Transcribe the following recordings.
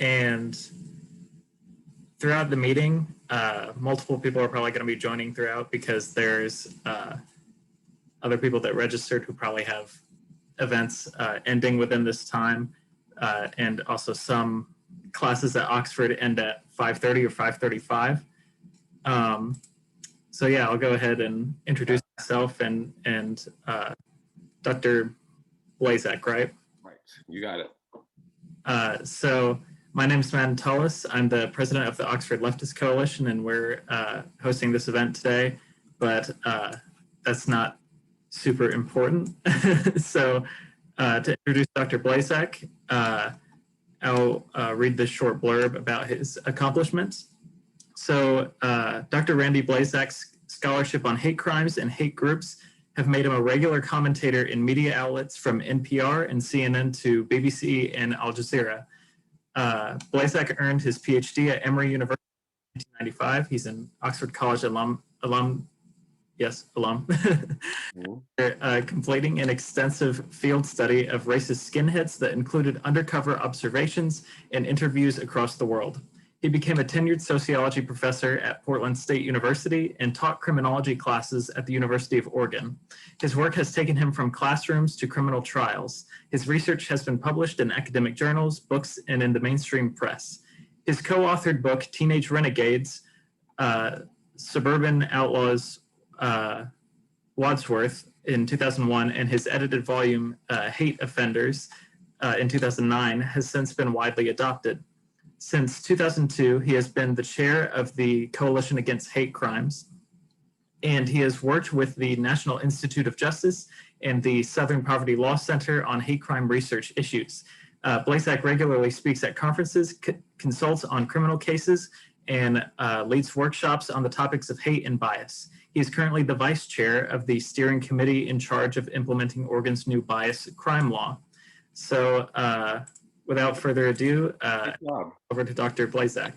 And throughout the meeting, multiple people are probably going to be joining throughout because there's other people that registered who probably have events ending within this time, and also some classes at Oxford end at 5:30 or 5:35. So yeah, I'll go ahead and introduce myself and Dr. Blazak, right? Right, you got it. So my name is Matt Tullis. I'm the president of the Oxford Leftist Coalition, and we're hosting this event today, but that's not super important. So to introduce Dr. Blazak, I'll read this short blurb about his accomplishments. So Dr. Randy Blazak's scholarship on hate crimes and hate groups have made him a regular commentator in media outlets from NPR and CNN to BBC and Al Jazeera. Blazak earned his PhD at Emory University in 1995. He's an Oxford College alum, completing an extensive field study of racist skinheads that included undercover observations and interviews across the world. He became a tenured sociology professor at Portland State University and taught criminology classes at the University of Oregon. His work has taken him from classrooms to criminal trials. His research has been published in academic journals, books, and in the mainstream press. His co-authored book, Teenage Renegades, Suburban Outlaws Wadsworth in 2001, and his edited volume, Hate Offenders, in 2009, has since been widely adopted. Since 2002, he has been the chair of the Coalition Against Hate Crimes, and he has worked with the National Institute of Justice and the Southern Poverty Law Center on hate crime research issues. Blazak regularly speaks at conferences, consults on criminal cases, and leads workshops on the topics of hate and bias. He is currently the vice chair of the steering committee in charge of implementing Oregon's new bias crime law. So without further ado, over to Dr. Blazak.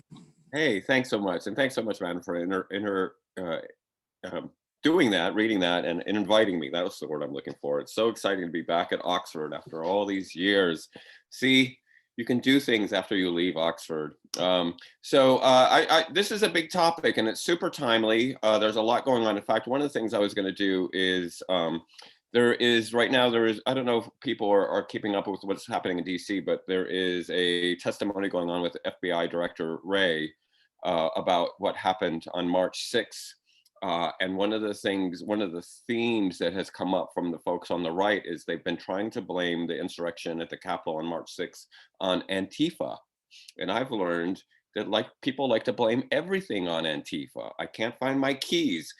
Hey, thanks so much. And thanks so much, Madam, for doing that, reading that, and inviting me. That was the word I'm looking for. It's so exciting to be back at Oxford after all these years. See, you can do things after you leave Oxford. This is a big topic and it's super timely. There's a lot going on. In fact, one of the things I was going to do is right now, I don't know if people are keeping up with what's happening in DC, but there is a testimony going on with FBI Director Wray about what happened on March 6th. And one of the themes that has come up from the folks on the right is they've been trying to blame the insurrection at the Capitol on March 6th on Antifa. And I've learned that people like to blame everything on Antifa. I can't find my keys.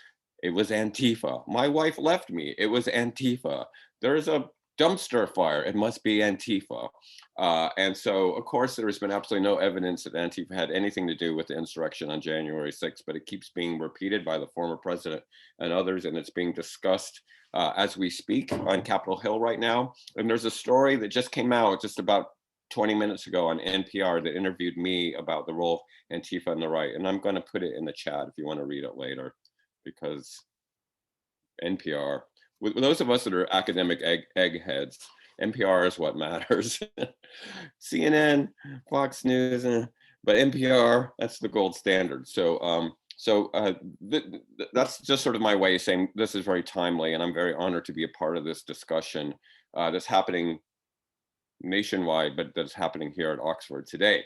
It was Antifa. My wife left me. It was Antifa. There's a dumpster fire. It must be Antifa. And so, of course, there has been absolutely no evidence that Antifa had anything to do with the insurrection on January 6th, but it keeps being repeated by the former president and others, and it's being discussed as we speak on Capitol Hill right now. And there's a story that just came out just about 20 minutes ago on NPR that interviewed me about the role of Antifa on the right. And I'm going to put it in the chat if you want to read it later, because NPR, with those of us that are academic eggheads, NPR is what matters. CNN, Fox News, but NPR, that's the gold standard. So that's just sort of my way of saying this is very timely, and I'm very honored to be a part of this discussion that's happening nationwide, but that's happening here at Oxford today.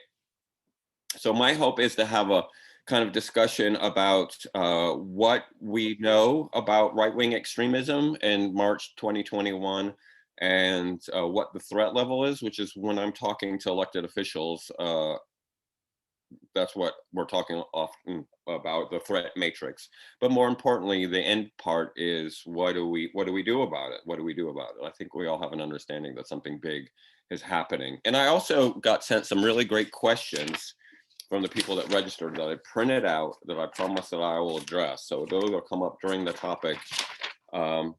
So my hope is to have a kind of discussion about what we know about right-wing extremism in March 2021, and what the threat level is, which is when I'm talking to elected officials, that's what we're talking often about, the threat matrix. But more importantly, the end part is what do we do about it? What do we do about it? I think we all have an understanding that something big is happening. And I also got sent some really great questions from the people that registered that I printed out that I promise that I will address. So those will come up during the topic, or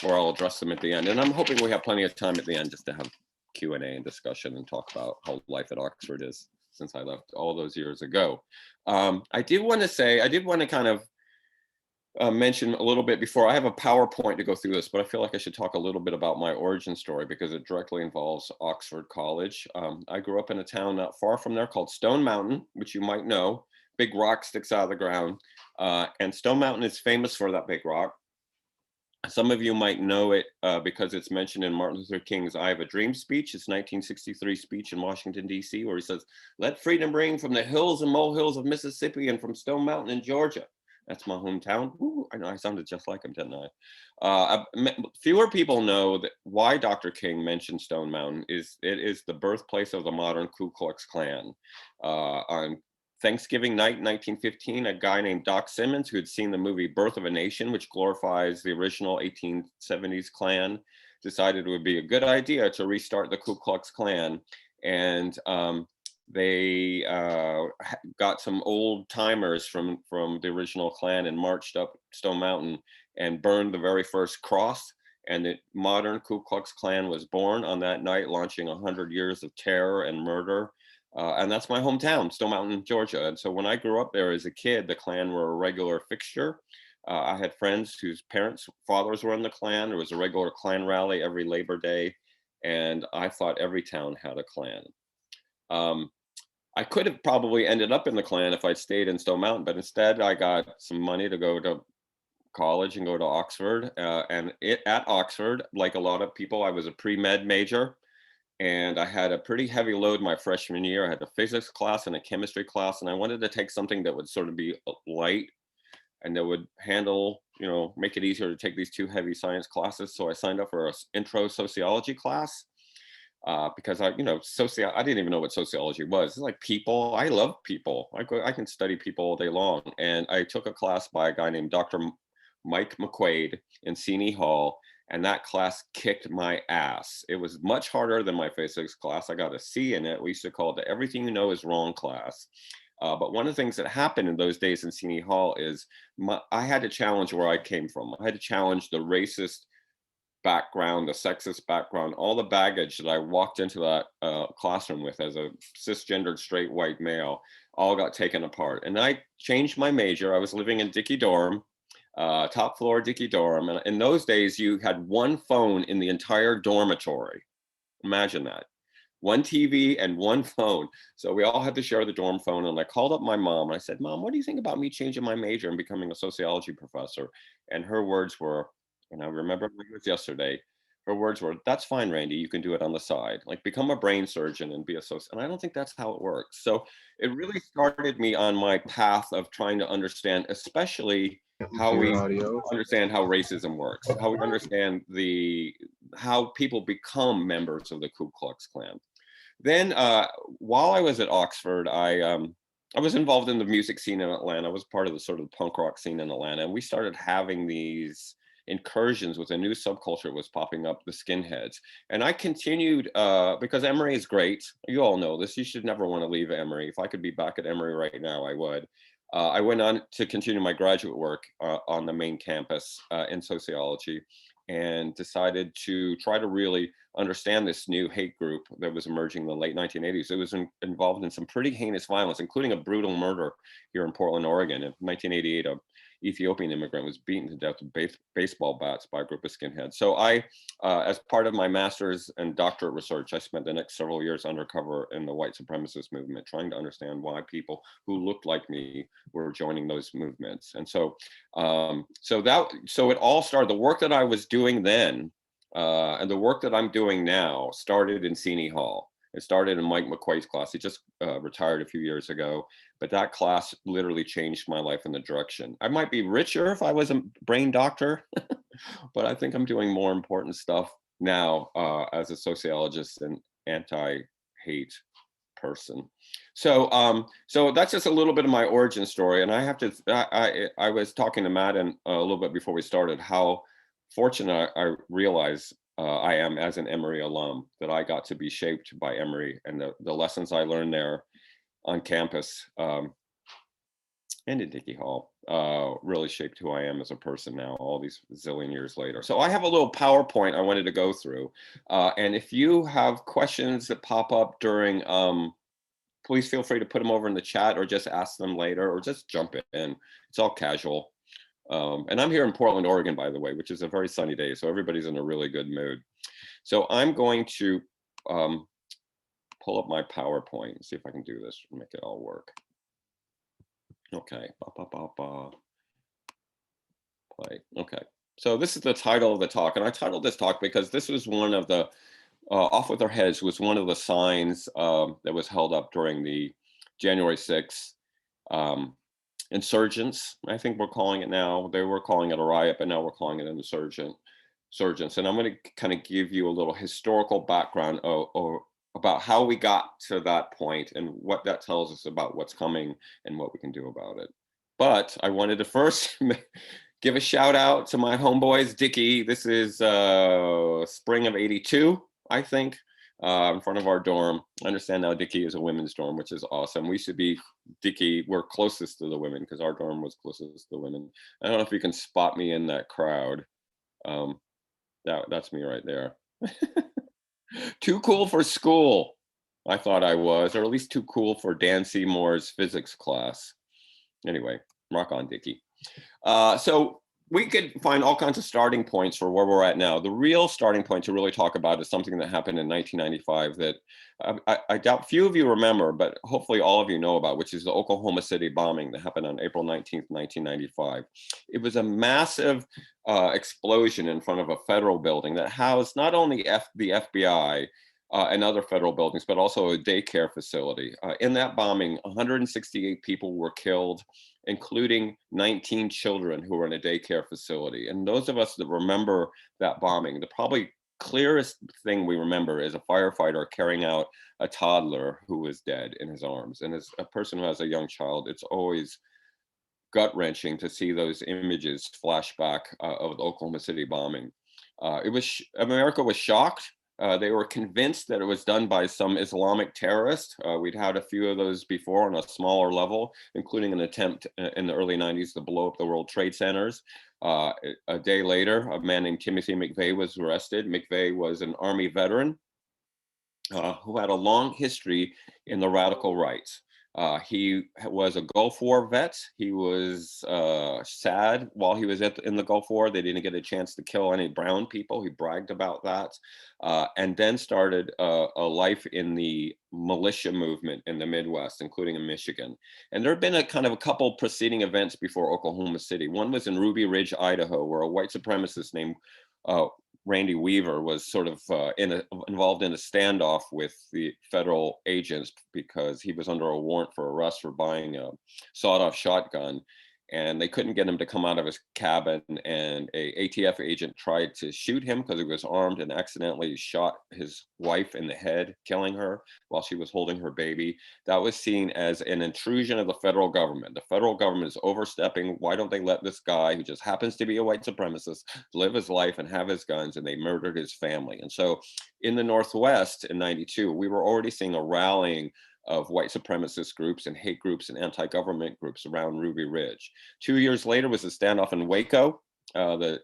I'll address them at the end. And I'm hoping we have plenty of time at the end just to have Q&A and discussion and talk about how life at Oxford is since I left all those years ago. I did want to kind of mention a little bit before. I have a PowerPoint to go through this, but I feel like I should talk a little bit about my origin story because it directly involves Oxford College. I grew up in a town not far from there called Stone Mountain, which you might know. Big rock sticks out of the ground. And Stone Mountain is famous for that big rock. Some of you might know it because it's mentioned in Martin Luther King's I Have a Dream speech. It's 1963 speech in Washington, D.C., where he says, "Let freedom ring from the hills and molehills of Mississippi and from Stone Mountain in Georgia." That's my hometown. Ooh, I know I sounded just like him, didn't I? Fewer people know that why Dr. King mentioned Stone Mountain is it is the birthplace of the modern Ku Klux Klan. On Thanksgiving night, 1915, a guy named Doc Simmons, who had seen the movie Birth of a Nation, which glorifies the original 1870s Klan, decided it would be a good idea to restart the Ku Klux Klan. And they got some old timers from the original Klan and marched up Stone Mountain and burned the very first cross. And the modern Ku Klux Klan was born on that night, launching 100 years of terror and murder. And that's my hometown, Stone Mountain, Georgia. And so when I grew up there as a kid, the Klan were a regular fixture. I had friends whose fathers were in the Klan. There was a regular Klan rally every Labor Day. And I thought every town had a Klan. I could have probably ended up in the Klan if I'd stayed in Stone Mountain, but instead I got some money to go to college and go to Oxford. At Oxford, like a lot of people, I was a pre-med major. And I had a pretty heavy load my freshman year. I had a physics class and a chemistry class, and I wanted to take something that would sort of be light and that would handle, make it easier to take these two heavy science classes. So I signed up for an intro sociology class because I didn't even know what sociology was. It's like people. I love people. I can study people all day long. And I took a class by a guy named Dr. Mike McQuaid in Seney Hall. And that class kicked my ass. It was much harder than my physics class. I got a C in it. We used to call it the Everything You Know Is Wrong class. But one of the things that happened in those days in Seney Hall is I had to challenge where I came from. I had to challenge the racist background, the sexist background, all the baggage that I walked into that classroom with as a cisgendered straight white male, all got taken apart. And I changed my major. I was living in Dickey Dorm. Top floor Dickey dorm. And in those days, you had one phone in the entire dormitory. Imagine that. One TV and one phone. So we all had to share the dorm phone. And I called up my mom and I said, "Mom, what do you think about me changing my major and becoming a sociology professor?" And her words were, and I remember it was yesterday, her words were, "That's fine, Randy, you can do it on the side. Like become a brain surgeon and be a sociologist." And I don't think that's how it works. So it really started me on my path of trying to understand, especially how we understand how racism works, how we understand how people become members of the Ku Klux Klan. Then while I was at Oxford, I was involved in the music scene in Atlanta. I was part of the sort of punk rock scene in Atlanta. And we started having these incursions with a new subculture was popping up, the skinheads. And I continued because Emory is great. You all know this. You should never want to leave Emory. If I could be back at Emory right now, I would. I went on to continue my graduate work on the main campus in sociology and decided to try to really understand this new hate group that was emerging in the late 1980s. It was involved in some pretty heinous violence, including a brutal murder here in Portland, Oregon. In 1988, a Ethiopian immigrant was beaten to death with baseball bats by a group of skinheads. So I, as part of my master's and doctorate research, I spent the next several years undercover in the white supremacist movement, trying to understand why people who looked like me were joining those movements. And so it all started, the work that I was doing then and the work that I'm doing now started in Seney Hall. It started in Mike McQuaid's class. He just retired a few years ago, but that class literally changed my life in the direction. I might be richer if I was a brain doctor, but I think I'm doing more important stuff now as a sociologist and anti-hate person. So that's just a little bit of my origin story. And I have to, I was talking to Matt a little bit before we started, how fortunate I realize I am as an Emory alum, that I got to be shaped by Emory, and the lessons I learned there on campus and in Dickey Hall really shaped who I am as a person now, all these zillion years later. So I have a little PowerPoint I wanted to go through. And if you have questions that pop up during, please feel free to put them over in the chat or just ask them later or just jump in. It's all casual. And I'm here in Portland, Oregon, by the way, which is a very sunny day. So everybody's in a really good mood. So I'm going to pull up my PowerPoint and see if I can do this and make it all work. Okay. Play. Okay. So this is the title of the talk. And I titled this talk because this was one of the, Off With Our Heads was one of the signs that was held up during the January 6th insurgents, I think we're calling it now. They were calling it a riot, but now we're calling it an insurgents. And I'm going to kind of give you a little historical background about how we got to that point and what that tells us about what's coming and what we can do about it. But I wanted to first give a shout out to my homeboys, Dickie. This is spring of '82, I think, in front of our dorm. I understand now Dickie is a women's dorm, which is awesome. We should be, Dickie, we're closest to the women because our dorm was closest to the women. I don't know if you can spot me in that crowd. That's me right there. Too cool for school, I thought I was, or at least too cool for Dan Seymour's physics class. Anyway, rock on, Dickie. So we could find all kinds of starting points for where we're at now. The real starting point to really talk about is something that happened in 1995 that I doubt few of you remember, but hopefully all of you know about, which is the Oklahoma City bombing that happened on April 19th, 1995. It was a massive explosion in front of a federal building that housed not only the FBI and other federal buildings, but also a daycare facility. In that bombing, 168 people were killed, including 19 children who were in a daycare facility. And those of us that remember that bombing, the probably clearest thing we remember is a firefighter carrying out a toddler who was dead in his arms. And as a person who has a young child, it's always gut-wrenching to see those images flash back of the Oklahoma City bombing. America was shocked. They were convinced that it was done by some Islamic terrorist. We'd had a few of those before on a smaller level, including an attempt in the early 90s to blow up the World Trade Centers. A day later, a man named Timothy McVeigh was arrested. McVeigh was an Army veteran who had a long history in the radical right. He was a Gulf War vet. He was sad while he was in the Gulf War. They didn't get a chance to kill any brown people. He bragged about that. And then started a life in the militia movement in the Midwest, including in Michigan. And there had been a couple preceding events before Oklahoma City. One was in Ruby Ridge, Idaho, where a white supremacist named Randy Weaver was sort of involved in a standoff with the federal agents because he was under a warrant for arrest for buying a sawed-off shotgun. And they couldn't get him to come out of his cabin, and a ATF agent tried to shoot him because he was armed and accidentally shot his wife in the head, killing her while she was holding her baby. That was seen as an intrusion of the federal government. The federal government is overstepping. Why don't they let this guy, who just happens to be a white supremacist, live his life and have his guns? And they murdered his family. And so in the Northwest in '92, we were already seeing a rallying of white supremacist groups and hate groups and anti-government groups around Ruby Ridge. 2 years later was a standoff in Waco. The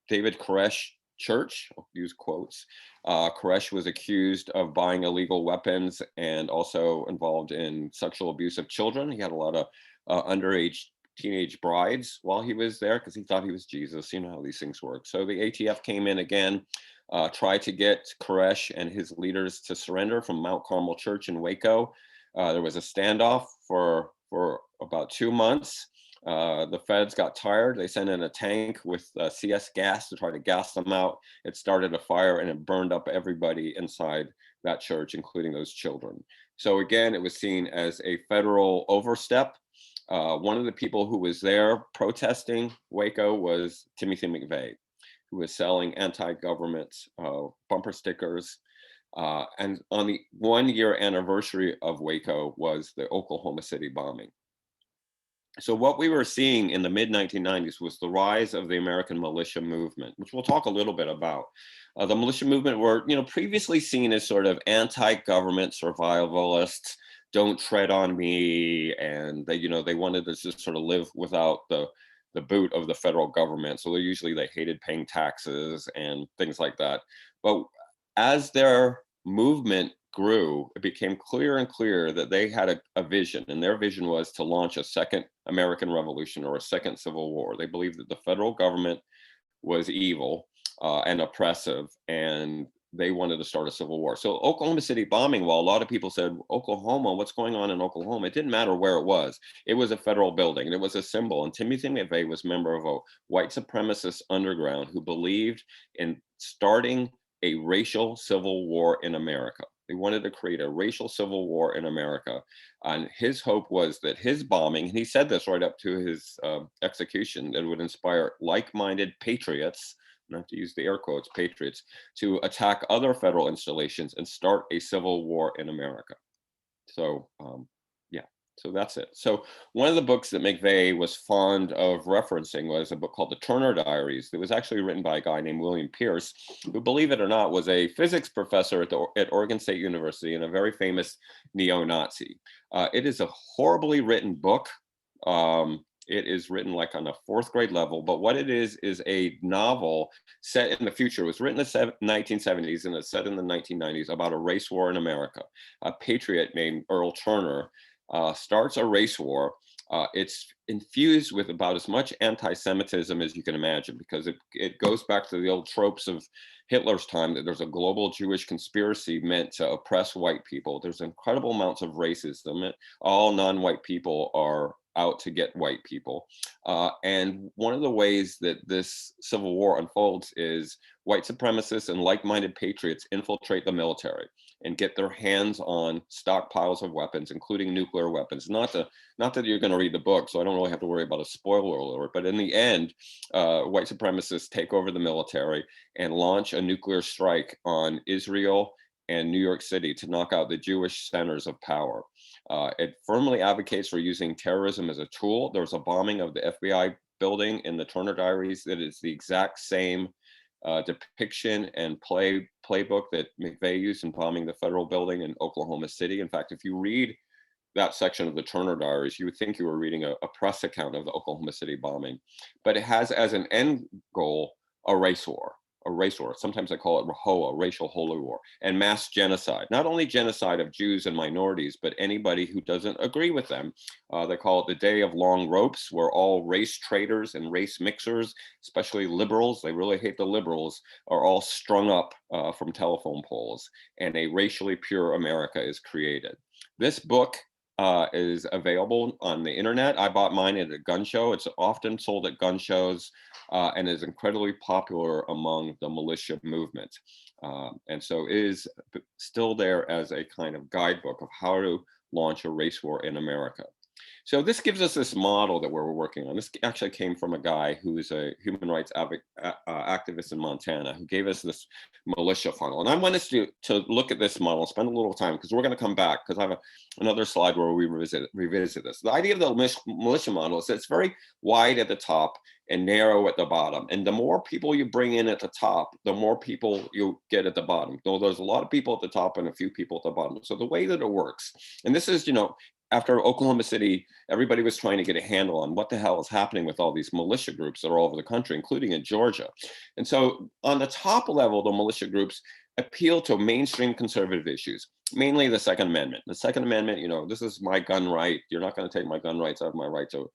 David Koresh Church, I'll use quotes. Koresh was accused of buying illegal weapons and also involved in sexual abuse of children. He had a lot of underage teenage brides while he was there because he thought he was Jesus. You know how these things work. So the ATF came in again, tried to get Koresh and his leaders to surrender from Mount Carmel Church in Waco. There was a standoff for about 2 months. The feds got tired. They sent in a tank with CS gas to try to gas them out. It started a fire and it burned up everybody inside that church, including those children. So again, it was seen as a federal overstep. One of the people who was there protesting Waco was Timothy McVeigh, who was selling anti-government bumper stickers. And on the 1 year anniversary of Waco was the Oklahoma City bombing. So what we were seeing in the mid-1990s was the rise of the American militia movement, which we'll talk a little bit about. The militia movement were, previously seen as sort of anti-government survivalists, don't tread on me, and they wanted to just sort of live without the boot of the federal government. So they hated paying taxes and things like that. But as their movement grew, it became clearer and clearer that they had a vision, and their vision was to launch a second American Revolution or a second Civil War. They believed that the federal government was evil and oppressive, and they wanted to start a civil war. So Oklahoma City bombing, while a lot of people said, Oklahoma, what's going on in Oklahoma? It didn't matter where it was. It was a federal building, and it was a symbol. And Timothy McVeigh was a member of a white supremacist underground who believed in starting a racial civil war in America. They wanted to create a racial civil war in America. And his hope was that his bombing, and he said this right up to his execution, that it would inspire like-minded patriots, and I have to use the air quotes, patriots, to attack other federal installations and start a civil war in America. So yeah, so that's it. So one of the books that McVeigh was fond of referencing was a book called The Turner Diaries. That was actually written by a guy named William Pierce, who, believe it or not, was a physics professor at Oregon State University and a very famous neo-Nazi. It is a horribly written book. It is written like on a fourth grade level, but what it is a novel set in the future. It was written in the 1970s and it's set in the 1990s about a race war in America. A patriot named Earl Turner starts a race war. It's infused with about as much anti-Semitism as you can imagine, because it goes back to the old tropes of Hitler's time, that there's a global Jewish conspiracy meant to oppress white people. There's incredible amounts of racism. All non-white people are out to get white people. And one of the ways that this civil war unfolds is white supremacists and like-minded patriots infiltrate the military and get their hands on stockpiles of weapons, including nuclear weapons. Not that you're going to read the book, so I don't really have to worry about a spoiler alert, but in the end, white supremacists take over the military and launch a nuclear strike on Israel and New York City to knock out the Jewish centers of power. It firmly advocates for using terrorism as a tool. There was a bombing of the FBI building in the Turner Diaries that is the exact same depiction and playbook that McVeigh used in bombing the federal building in Oklahoma City. In fact, if you read that section of the Turner Diaries, you would think you were reading a press account of the Oklahoma City bombing. But it has as an end goal a race war. Sometimes I call it RHOA, racial holy war, and mass genocide. Not only genocide of Jews and minorities, but anybody who doesn't agree with them. They call it the Day of Long Ropes, where all race traitors and race mixers, especially liberals, they really hate the liberals, are all strung up from telephone poles, and a racially pure America is created. This book is available on the internet. I bought mine at a gun show. It's often sold at gun shows and is incredibly popular among the militia movement. And so it is still there as a kind of guidebook of how to launch a race war in America. So this gives us this model that we're working on. This actually came from a guy who is a human rights activist in Montana, who gave us this militia funnel. And I want us to look at this model, spend a little time, because we're going to come back, because I have another slide where we revisit this. The idea of the militia model is that it's very wide at the top and narrow at the bottom. And the more people you bring in at the top, the more people you get at the bottom. Though there's a lot of people at the top and a few people at the bottom. So the way that it works, and this is, after Oklahoma City, everybody was trying to get a handle on what the hell is happening with all these militia groups that are all over the country, including in Georgia. And so on the top level, the militia groups appeal to mainstream conservative issues, mainly the Second Amendment. The Second Amendment, this is my gun right. You're not going to take my gun rights. I have my right to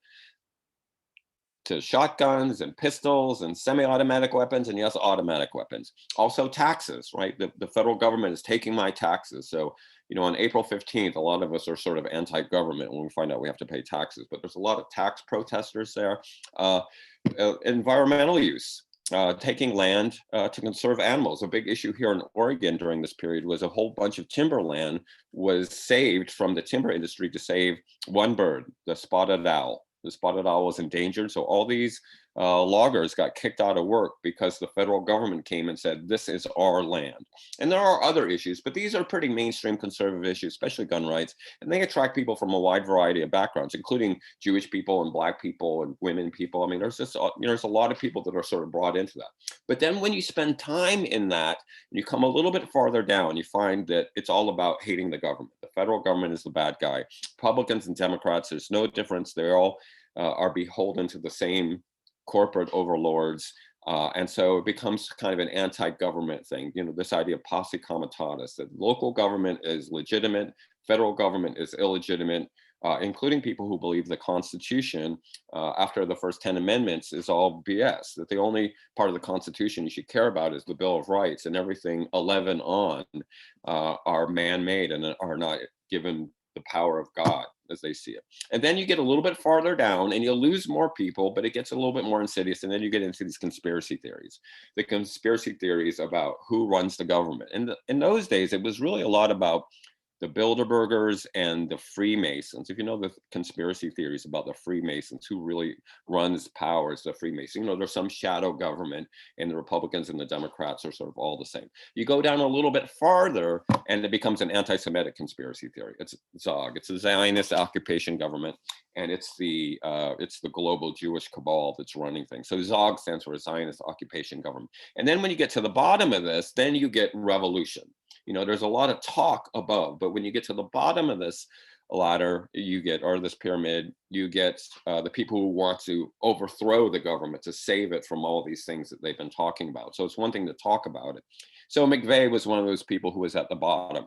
shotguns and pistols and semi-automatic weapons, and yes, automatic weapons. Also taxes, right? The federal government is taking my taxes. So, on April 15th, a lot of us are sort of anti-government when we find out we have to pay taxes, but there's a lot of tax protesters there. Environmental use, taking land to conserve animals. A big issue here in Oregon during this period was a whole bunch of timberland was saved from the timber industry to save one bird, the spotted owl. The spotted owl was endangered. So all these loggers got kicked out of work because the federal government came and said, this is our land. And there are other issues, but these are pretty mainstream conservative issues, especially gun rights. And they attract people from a wide variety of backgrounds, including Jewish people and Black people and women people. I mean, there's just, there's a lot of people that are sort of brought into that. But then when you spend time in that, you come a little bit farther down, you find that it's all about hating the government. The federal government is the bad guy. Republicans and Democrats, there's no difference. They all are beholden to the same corporate overlords. And so it becomes kind of an anti-government thing, this idea of posse comitatus, that local government is legitimate, federal government is illegitimate. including people who believe the Constitution, after the first 10 amendments, is all BS, that the only part of the Constitution you should care about is the Bill of Rights, and everything 11 on are man-made and are not given the power of God as they see it. And then you get a little bit farther down and you'll lose more people, but it gets a little bit more insidious. And then you get into these conspiracy theories, the conspiracy theories about who runs the government. And in those days, it was really a lot about the Bilderbergers and the Freemasons. If you know the conspiracy theories about the Freemasons, who really runs power is the Freemasons. You know, there's some shadow government, and the Republicans and the Democrats are sort of all the same. You go down a little bit farther, and it becomes an anti-Semitic conspiracy theory. It's Zog. It's a Zionist occupation government, and it's the global Jewish cabal that's running things. So Zog stands for Zionist occupation government. And then when you get to the bottom of this, then you get revolution. You know, there's a lot of talk above, but when you get to the bottom of this ladder, you get, or this pyramid, you get the people who want to overthrow the government to save it from all these things that they've been talking about. So it's one thing to talk about it. So McVeigh was one of those people who was at the bottom.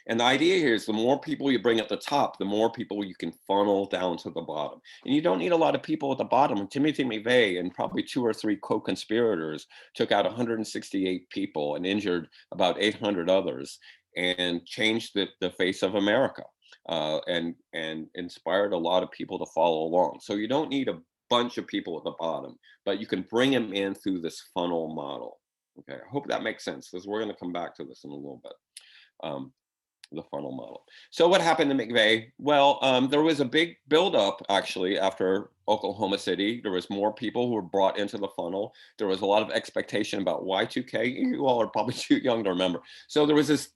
And the idea here is the more people you bring at the top, the more people you can funnel down to the bottom. And you don't need a lot of people at the bottom. Timothy McVeigh and probably 2 or 3 co-conspirators took out 168 people and injured about 800 others and changed the face of America, and inspired a lot of people to follow along. So you don't need a bunch of people at the bottom, but you can bring them in through this funnel model. Okay, I hope that makes sense, because we're going to come back to this in a little bit. The funnel model. So what happened to McVeigh? Well, there was a big buildup actually after Oklahoma City. There was more people who were brought into the funnel. There was a lot of expectation about Y2K. You all are probably too young to remember. So there was this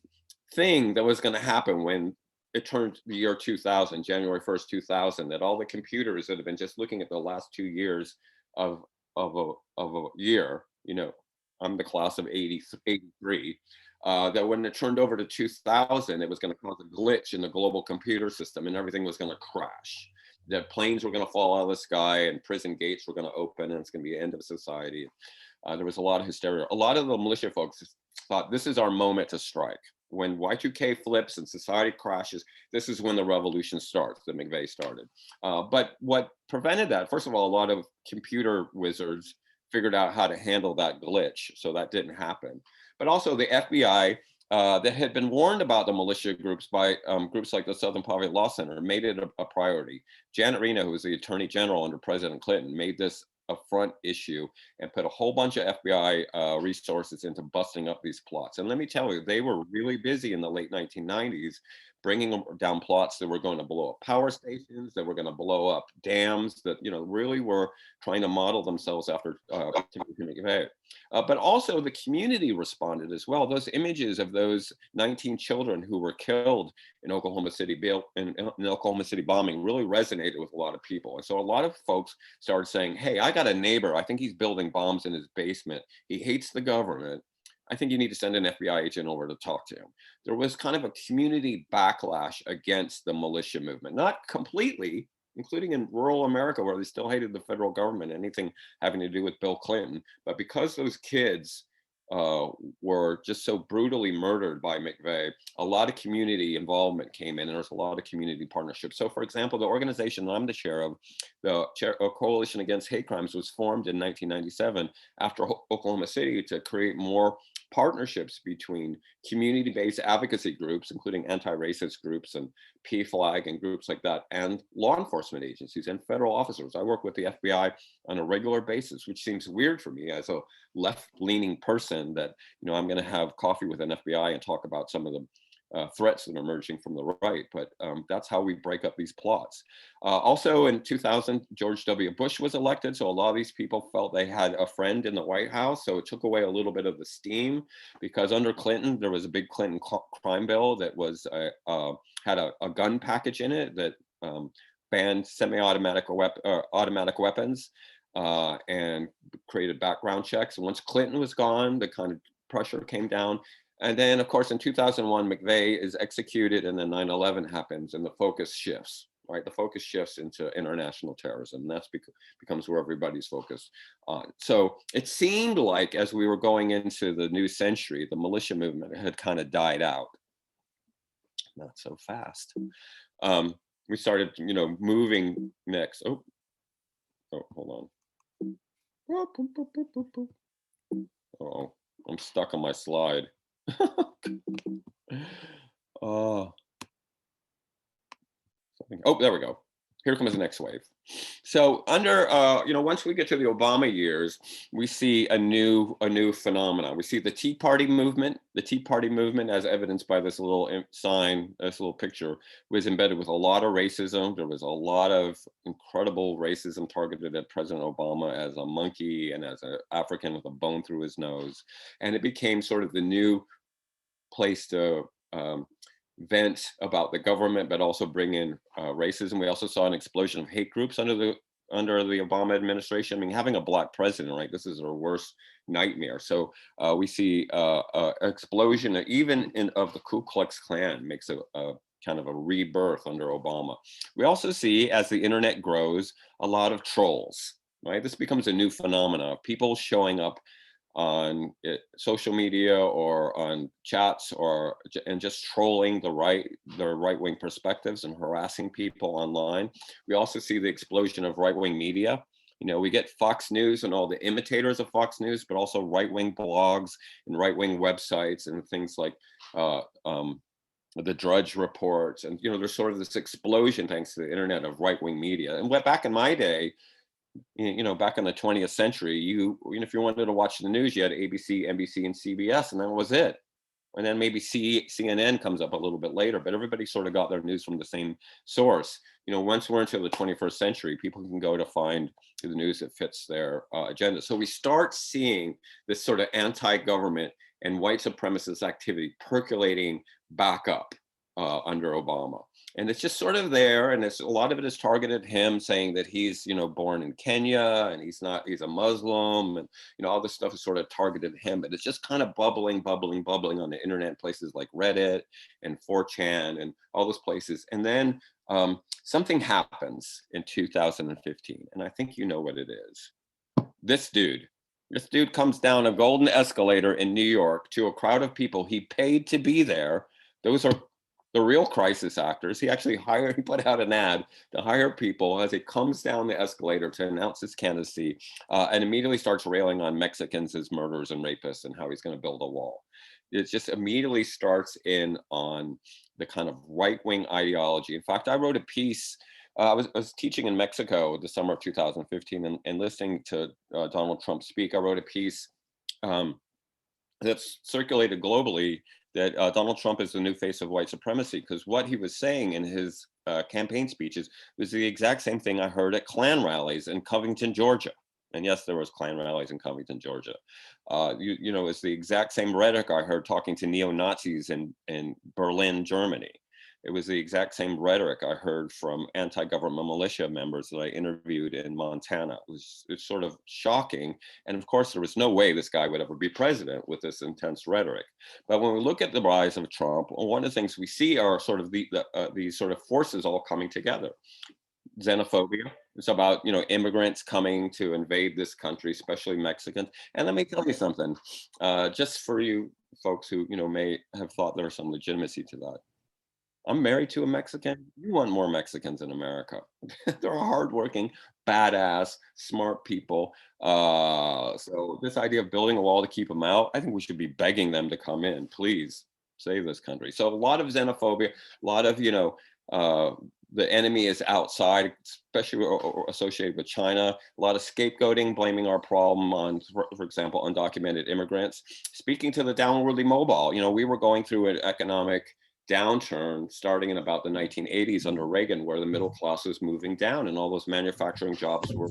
thing that was going to happen when it turned the year 2000, January 1st, 2000, that all the computers that have been just looking at the last 2 years of a year, you know, I'm the class of 83, that when it turned over to 2000, it was going to cause a glitch in the global computer system and everything was going to crash. That planes were going to fall out of the sky and prison gates were going to open and it's going to be the end of society. There was a lot of hysteria. A lot of the militia folks thought this is our moment to strike. When Y2K flips and society crashes, this is when the revolution starts, that McVeigh started. But what prevented that, first of all, a lot of computer wizards figured out how to handle that glitch, so that didn't happen. But also the FBI, that had been warned about the militia groups by groups like the Southern Poverty Law Center, made it a priority. Janet Reno, who was the Attorney General under President Clinton, made this a front issue and put a whole bunch of FBI resources into busting up these plots. And let me tell you, they were really busy in the late 1990s, bringing down plots that were going to blow up power stations, that were going to blow up dams, that, you know, really were trying to model themselves after Timothy McVeigh. But also the community responded as well. Those images of those 19 children who were killed in Oklahoma City bombing really resonated with a lot of people. And so a lot of folks started saying, hey, I got a neighbor, I think he's building bombs in his basement. He hates the government. I think you need to send an FBI agent over to talk to him. There was kind of a community backlash against the militia movement, not completely, including in rural America where they still hated the federal government, anything having to do with Bill Clinton. But because those kids were just so brutally murdered by McVeigh, a lot of community involvement came in and there was a lot of community partnerships. So for example, the organization that I'm the chair of, the Coalition Against Hate Crimes, was formed in 1997 after Oklahoma City to create more partnerships between community-based advocacy groups, including anti-racist groups and PFLAG and groups like that, and law enforcement agencies and federal officers. I work with the FBI on a regular basis, which seems weird for me as a left-leaning person that, you know, I'm going to have coffee with an FBI and talk about some of the threats that are emerging from the right, but that's how we break up these plots. Also in 2000, George W. Bush was elected, so a lot of these people felt they had a friend in the White House, so it took away a little bit of the steam, because under Clinton, there was a big Clinton crime bill that was had a gun package in it that banned semi-automatic automatic weapons and created background checks. And once Clinton was gone, the kind of pressure came down. And then, of course, in 2001, McVeigh is executed and then 9/11 happens and the focus shifts, right? The focus shifts into international terrorism. And that's becomes where everybody's focused on. So it seemed like as we were going into the new century, the militia movement had kind of died out. Not so fast. we started, moving next. Oh, hold on. Oh, I'm stuck on my slide. Oh, there we go. Here comes the next wave. So under, once we get to the Obama years, we see a new phenomenon. We see the Tea Party movement. The Tea Party movement, as evidenced by this little sign, this little picture, was embedded with a lot of racism. There was a lot of incredible racism targeted at President Obama as a monkey and as an African with a bone through his nose. And it became sort of the new place to vent about the government, but also bring in racism. We also saw an explosion of hate groups under the Obama administration. I mean, having a Black president, right? This is our worst nightmare. So we see explosion even of the Ku Klux Klan makes a kind of a rebirth under Obama. We also see, as the internet grows, a lot of trolls, right? This becomes a new phenomenon. People showing up on social media or on chats and just trolling the right-wing perspectives and harassing people online. We also see the explosion of right-wing media. We get Fox News and all the imitators of Fox News, but also right-wing blogs and right-wing websites and things like the Drudge reports. And there's sort of this explosion, thanks to the internet, of right-wing media. And back in my day, back in the 20th century, if you wanted to watch the news, you had ABC, NBC, and CBS, and that was it. And then maybe CNN comes up a little bit later, but everybody sort of got their news from the same source. Once we're into the 21st century, people can go to find the news that fits their agenda. So we start seeing this sort of anti-government and white supremacist activity percolating back up under Obama. And it's just sort of there, and a lot of it is targeted him, saying that he's, born in Kenya and he's a Muslim, and all this stuff is sort of targeted him. But it's just kind of bubbling on the internet, places like Reddit and 4chan and all those places. And then something happens in 2015, and I think you know what it is. This dude comes down a golden escalator in New York to a crowd of people he paid to be there. Those are the real crisis actors. He put out an ad to hire people as he comes down the escalator to announce his candidacy, and immediately starts railing on Mexicans as murderers and rapists and how he's going to build a wall. It just immediately starts in on the kind of right-wing ideology. In fact, I wrote a piece. I was teaching in Mexico the summer of 2015 and listening to Donald Trump speak. I wrote a piece that's circulated globally that Donald Trump is the new face of white supremacy, because what he was saying in his campaign speeches was the exact same thing I heard at Klan rallies in Covington, Georgia. And yes, there was Klan rallies in Covington, Georgia. It's the exact same rhetoric I heard talking to neo-Nazis in Berlin, Germany. It was the exact same rhetoric I heard from anti-government militia members that I interviewed in Montana. It's sort of shocking. And of course, there was no way this guy would ever be president with this intense rhetoric. But when we look at the rise of Trump, one of the things we see are sort of these sort of forces all coming together. Xenophobia. It's about, immigrants coming to invade this country, especially Mexicans. And let me tell you something, just for you folks who, may have thought there was some legitimacy to that. I'm married to a Mexican. You want more Mexicans in America. They're hardworking, badass, smart people. So this idea of building a wall to keep them out, I think we should be begging them to come in. Please save this country. So a lot of xenophobia, a lot of, the enemy is outside, especially associated with China. A lot of scapegoating, blaming our problem on, for example, undocumented immigrants. Speaking to the downwardly mobile, we were going through an economic downturn starting in about the 1980s under Reagan, where the middle class was moving down and all those manufacturing jobs were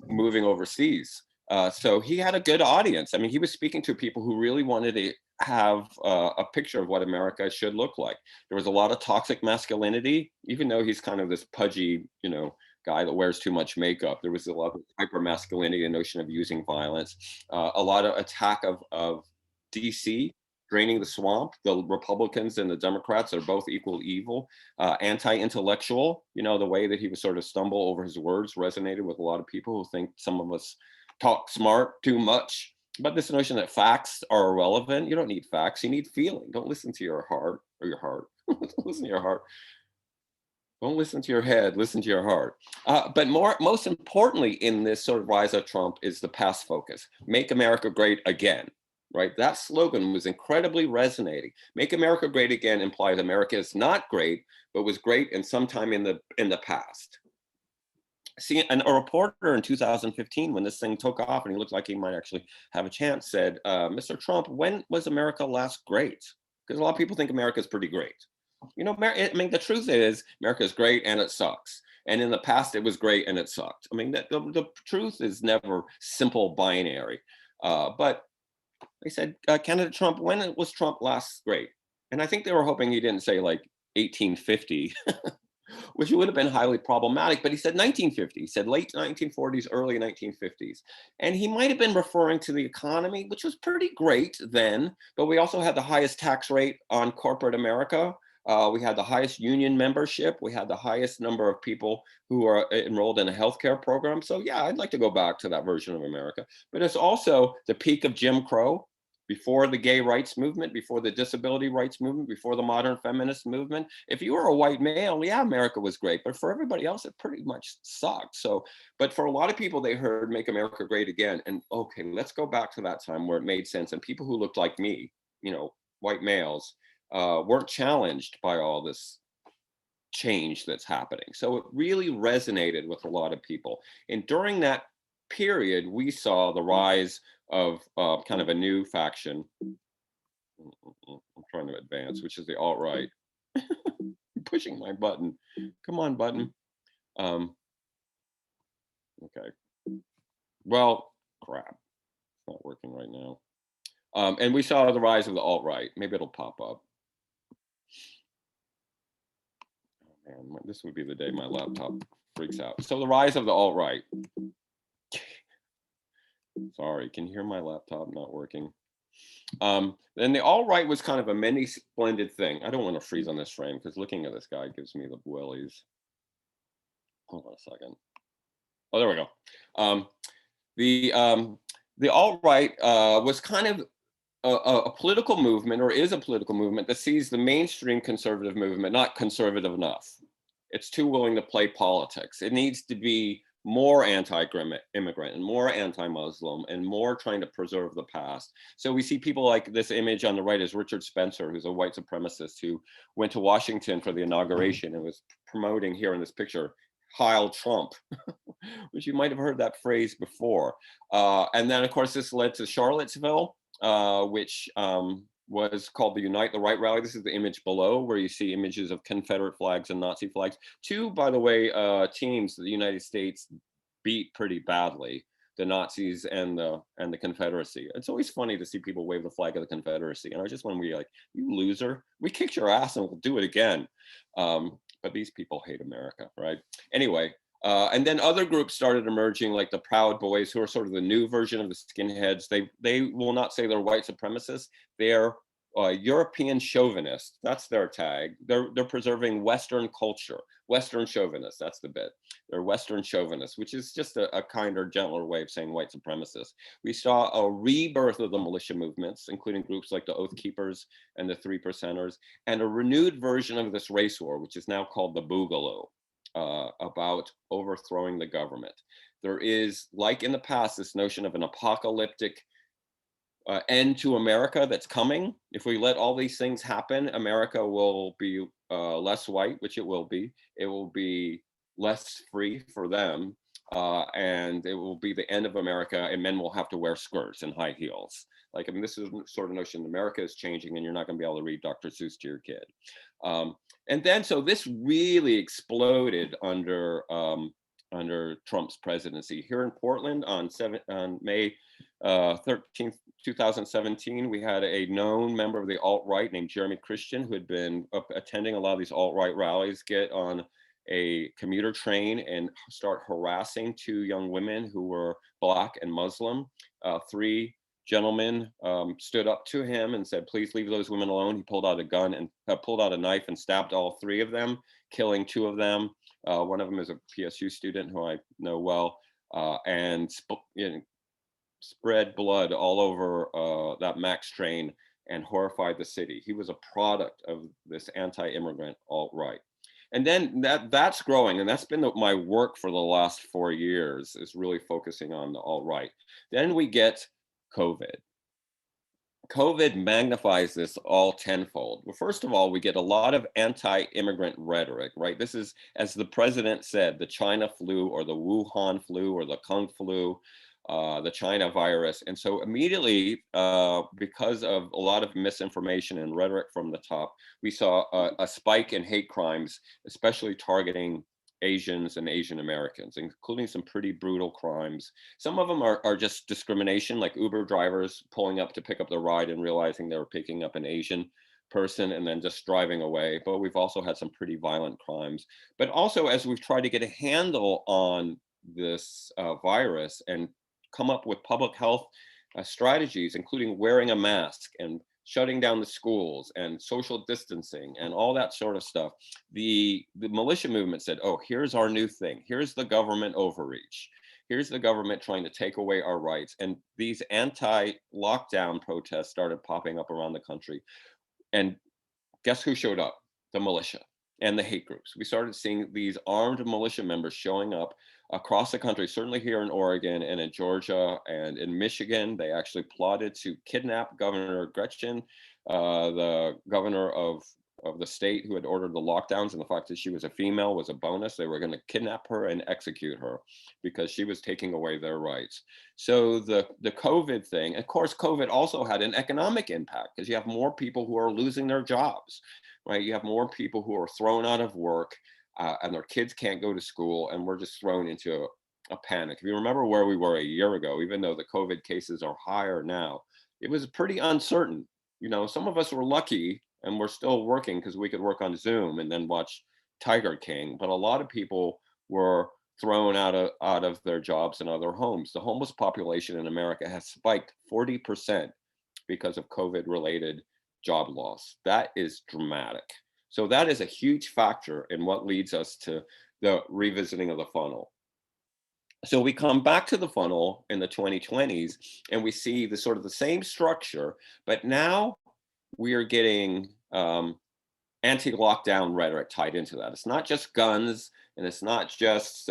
moving overseas. So he had a good audience. I mean, he was speaking to people who really wanted to have a picture of what America should look like. There was a lot of toxic masculinity, even though he's kind of this pudgy, guy that wears too much makeup. There was a lot of hyper masculinity, a notion of using violence, a lot of attack of DC, draining the swamp. The Republicans and the Democrats are both equal evil. Anti-intellectual, the way that he would sort of stumble over his words resonated with a lot of people who think some of us talk smart too much. But this notion that facts are irrelevant. You don't need facts, you need feeling. Don't listen to your heart or your heart. Listen to your heart. Don't listen to your head, listen to your heart. But most importantly in this sort of rise of Trump is the past focus. Make America great again, right? That slogan was incredibly resonating. Make America great again implies America is not great, but was great in some time in the past. See, and a reporter in 2015, when this thing took off and he looked like he might actually have a chance, said, Mr. Trump, when was America last great? Because a lot of people think America is pretty great. You know, I mean, the truth is America is great and it sucks. And in the past, it was great and it sucked. I mean, the truth is never simple binary. But they said, candidate Trump, when was Trump last great? And I think they were hoping he didn't say like 1850, which would have been highly problematic. But he said 1950. He said late 1940s, early 1950s. And he might have been referring to the economy, which was pretty great then. But we also had the highest tax rate on corporate America. We had the highest union membership. We had the highest number of people who are enrolled in a healthcare program. So yeah, I'd like to go back to that version of America. But it's also the peak of Jim Crow, before the gay rights movement, before the disability rights movement, before the modern feminist movement. If you were a white male, yeah, America was great. But for everybody else, it pretty much sucked. So, but for a lot of people, they heard Make America Great Again. And okay, let's go back to that time where it made sense. And people who looked like me, you know, white males, weren't challenged by all this change that's happening. So it really resonated with a lot of people. And during that period, we saw the rise of kind of a new faction. I'm trying to advance, which is the alt-right. Pushing my button. Come on, button. Okay. Well, crap. It's not working right now. And we saw the rise of the alt-right. Maybe it'll pop up. Man, this would be the day my laptop freaks out. So the rise of the alt-right. Sorry, can you hear my laptop not working? Then the alt-right was kind of a many splendid thing. I don't want to freeze on this frame because looking at this guy gives me the willies. Hold on a second. Oh, there we go. The alt-right was kind of a political movement, or is a political movement, that sees the mainstream conservative movement not conservative enough. It's too willing to play politics. It needs to be more anti-immigrant and more anti-Muslim and more trying to preserve the past. So we see people like this image on the right is Richard Spencer, who's a white supremacist who went to Washington for the inauguration and was promoting here in this picture, Heil Trump, which you might have heard that phrase before. And then of course this led to Charlottesville, which was called the Unite the Right rally. This is the image below where you see images of Confederate flags and Nazi flags. Two, by the way, teams that the United States beat pretty badly, the Nazis and the Confederacy. It's always funny to see people wave the flag of the Confederacy. And I just want to be like, you loser, we kicked your ass and we'll do it again. But these people hate America, right? Anyway, and then other groups started emerging, like the Proud Boys, who are sort of the new version of the skinheads. They will not say they're white supremacists. They're European chauvinists. That's their tag. They're preserving Western culture. Western chauvinists, that's the bit. They're Western chauvinists, which is just a kinder, gentler way of saying white supremacists. We saw a rebirth of the militia movements, including groups like the Oath Keepers and the Three Percenters, and a renewed version of this race war, which is now called the Boogaloo. About overthrowing the government. There is, like in the past, this notion of an apocalyptic end to America that's coming. If we let all these things happen, America will be less white, which it will be. It will be less free for them. And it will be the end of America, and men will have to wear skirts and high heels. Like, I mean, this is the sort of notion America is changing, and you're not going to be able to read Dr. Seuss to your kid. And then, so this really exploded under Trump's presidency. Here in Portland on May 13th, 2017, we had a known member of the alt-right named Jeremy Christian, who had been attending a lot of these alt-right rallies, get on a commuter train and start harassing two young women who were Black and Muslim. Three gentlemen stood up to him and said, please leave those women alone. He pulled out a gun and pulled out a knife and stabbed all three of them, killing two of them. One of them is a PSU student who I know well, and spread blood all over that MAX train and horrified the city. He was a product of this anti-immigrant alt-right. And then that's growing, and that's been my work for the last 4 years, is really focusing on the alt-right. Then we get COVID. COVID magnifies this all tenfold. Well, first of all, we get a lot of anti-immigrant rhetoric, right? This is, as the president said, the China flu or the Wuhan flu or the Kung flu, the China virus. And so immediately, because of a lot of misinformation and rhetoric from the top, we saw a spike in hate crimes, especially targeting Asians and Asian Americans, including some pretty brutal crimes. Some of them are just discrimination, like Uber drivers pulling up to pick up the ride and realizing they were picking up an Asian person and then just driving away. But we've also had some pretty violent crimes. But also, as we've tried to get a handle on this virus and come up with public health strategies, including wearing a mask and shutting down the schools and social distancing and all that sort of stuff, the militia movement said, oh, here's our new thing. Here's the government overreach. Here's the government trying to take away our rights. And these anti-lockdown protests started popping up around the country. And guess who showed up? The militia and the hate groups. We started seeing these armed militia members showing up across the country, certainly here in Oregon and in Georgia and in Michigan. They actually plotted to kidnap Governor Gretchen, the governor of the state who had ordered the lockdowns, and the fact that she was a female was a bonus. They were going to kidnap her and execute her because she was taking away their rights. So the COVID thing, of course, COVID also had an economic impact because you have more people who are losing their jobs, right? You have more people who are thrown out of work and their kids can't go to school, and we're just thrown into a panic. If you remember where we were a year ago, even though the COVID cases are higher now, it was pretty uncertain. You know, some of us were lucky and we're still working because we could work on Zoom and then watch Tiger King. But a lot of people were thrown out of their jobs and other homes. The homeless population in America has spiked 40% because of COVID-related job loss. That is dramatic. So that is a huge factor in what leads us to the revisiting of the funnel. So we come back to the funnel in the 2020s and we see the sort of the same structure, but now we are getting anti-lockdown rhetoric tied into that. It's not just guns, and it's not just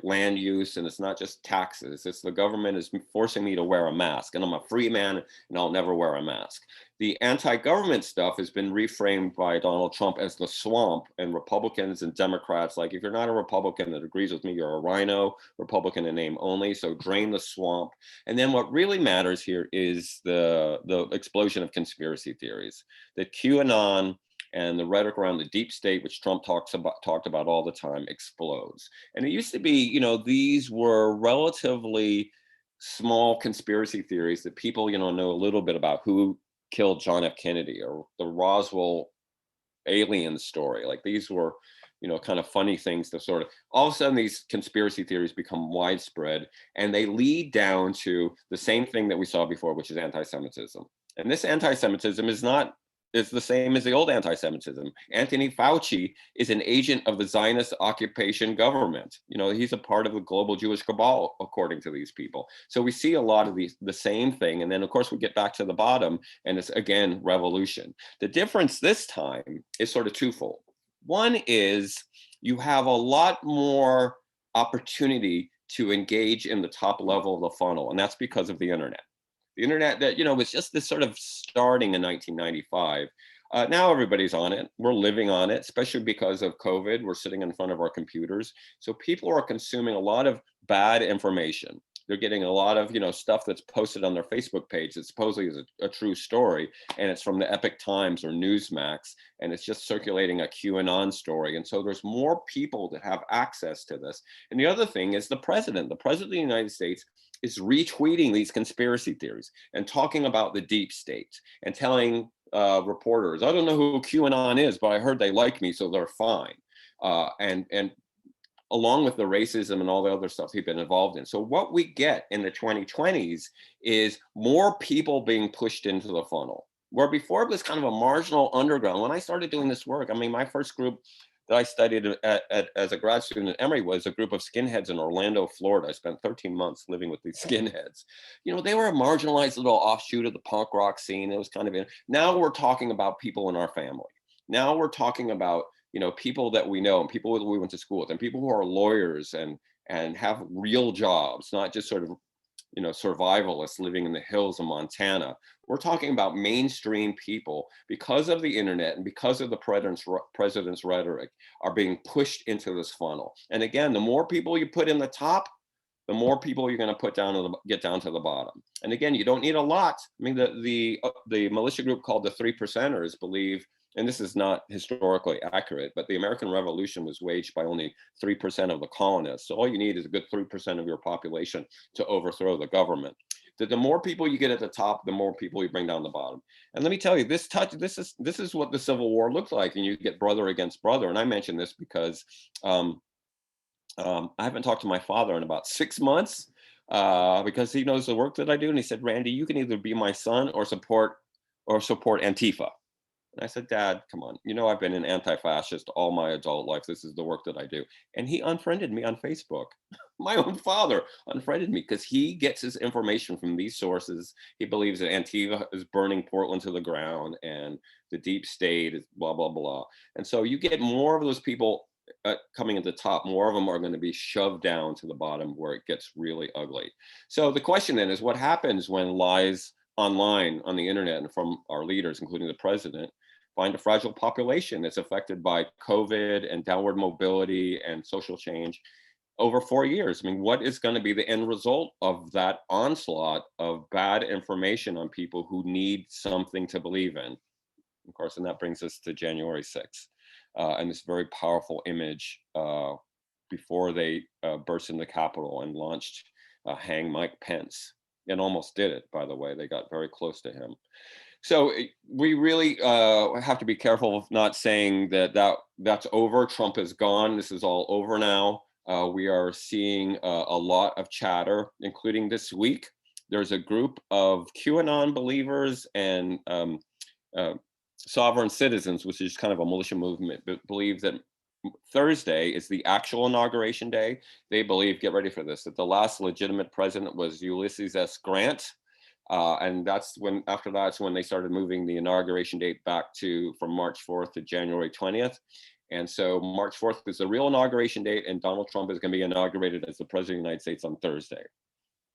land use, and it's not just taxes. It's the government is forcing me to wear a mask, and I'm a free man, and I'll never wear a mask. The anti-government stuff has been reframed by Donald Trump as the swamp, and Republicans and Democrats, like, if you're not a Republican that agrees with me, you're a rhino, Republican in name only, so drain the swamp. And then what really matters here is the explosion of conspiracy theories, that QAnon and the rhetoric around the deep state, which Trump talked about all the time, explodes. And it used to be, you know, these were relatively small conspiracy theories that people, you know a little bit about, who killed John F. Kennedy or the Roswell alien story. Like, these were, you know, kind of funny things to sort of, all of a sudden these conspiracy theories become widespread and they lead down to the same thing that we saw before, which is anti-Semitism. And this anti-Semitism is the same as the old anti-Semitism. Anthony Fauci is an agent of the Zionist occupation government. You know, he's a part of the global Jewish cabal, according to these people. So we see a lot of the same thing. And then, of course, we get back to the bottom, and it's, again, revolution. The difference this time is sort of twofold. One is you have a lot more opportunity to engage in the top level of the funnel, and that's because of the internet. The internet that, you know, was just this sort of starting in 1995. Now everybody's on it. We're living on it, especially because of COVID. We're sitting in front of our computers. So people are consuming a lot of bad information. They're getting a lot of, you know, stuff that's posted on their Facebook page that supposedly is a true story, and it's from the Epic Times or Newsmax, and it's just circulating a QAnon story. And so there's more people that have access to this. And the other thing is the president of the United States is retweeting these conspiracy theories and talking about the deep state and telling reporters, I don't know who QAnon is, but I heard they like me, so they're fine. And along with the racism and all the other stuff he's been involved in. So what we get in the 2020s is more people being pushed into the funnel, where before it was kind of a marginal underground. When I started doing this work, I mean, my first group that I studied as a grad student at Emory was a group of skinheads in Orlando, Florida. I spent 13 months living with these skinheads. You know, they were a marginalized little offshoot of the punk rock scene. It was kind of, now we're talking about people in our family. Now we're talking about, people that we know and people that we went to school with and people who are lawyers and have real jobs, not just sort of survivalists living in the hills of Montana. We're talking about mainstream people, because of the internet and because of the president's rhetoric, are being pushed into this funnel. And again, the more people you put in the top, the more people you're going to get down to the bottom. And again, you don't need a lot. I mean, the militia group called the 3%ers believe, and this is not historically accurate, but the American Revolution was waged by only 3% of the colonists. So all you need is a good 3% of your population to overthrow the government. That the more people you get at the top, the more people you bring down the bottom. And let me tell you, this is what the Civil War looked like, and you get brother against brother. And I mention this because I haven't talked to my father in about 6 months because he knows the work that I do. And he said, Randy, you can either be my son or support Antifa. And I said, Dad, come on. I've been an anti-fascist all my adult life. This is the work that I do. And he unfriended me on Facebook. My own father unfriended me because he gets his information from these sources. He believes that Antifa is burning Portland to the ground and the deep state is blah, blah, blah. And so you get more of those people coming at the top. More of them are going to be shoved down to the bottom where it gets really ugly. So the question then is, what happens when lies online on the internet and from our leaders, including the president, find a fragile population that's affected by COVID and downward mobility and social change over 4 years? I mean, what is going to be the end result of that onslaught of bad information on people who need something to believe in? Of course, and that brings us to January 6th and this very powerful image before they burst into the Capitol and launched Hang Mike Pence. And almost did it, by the way. They got very close to him. So we really have to be careful of not saying that's over. Trump is gone. This is all over now. We are seeing a lot of chatter, including this week. There's a group of QAnon believers and sovereign citizens, which is kind of a militia movement, but believe that Thursday is the actual inauguration day. They believe, get ready for this, that the last legitimate president was Ulysses S. Grant. And after that's when they started moving the inauguration date back from March 4th to January 20th. And so March 4th is the real inauguration date, and Donald Trump is going to be inaugurated as the president of the United States on Thursday.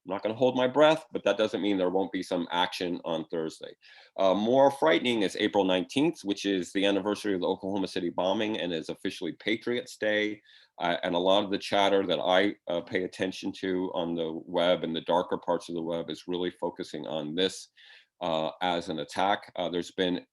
I'm not going to hold my breath, but that doesn't mean there won't be some action on Thursday. More frightening is April 19th, which is the anniversary of the Oklahoma City bombing and is officially Patriots Day. And a lot of the chatter that I pay attention to on the web and the darker parts of the web is really focusing on this as an attack. There's been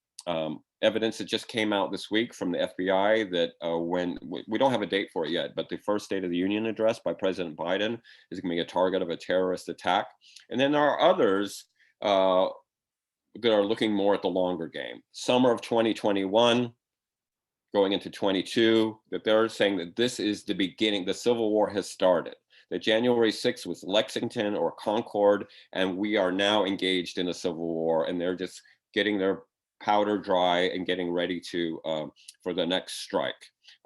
evidence that just came out this week from the FBI that when we don't have a date for it yet, but the first State of the Union address by President Biden is going to be a target of a terrorist attack. And then there are others that are looking more at the longer game. Summer of 2021, going into 22, that they're saying that this is the beginning, the Civil War has started. That January 6th was Lexington or Concord, and we are now engaged in a civil war, and they're just getting their powder dry and getting ready for the next strike.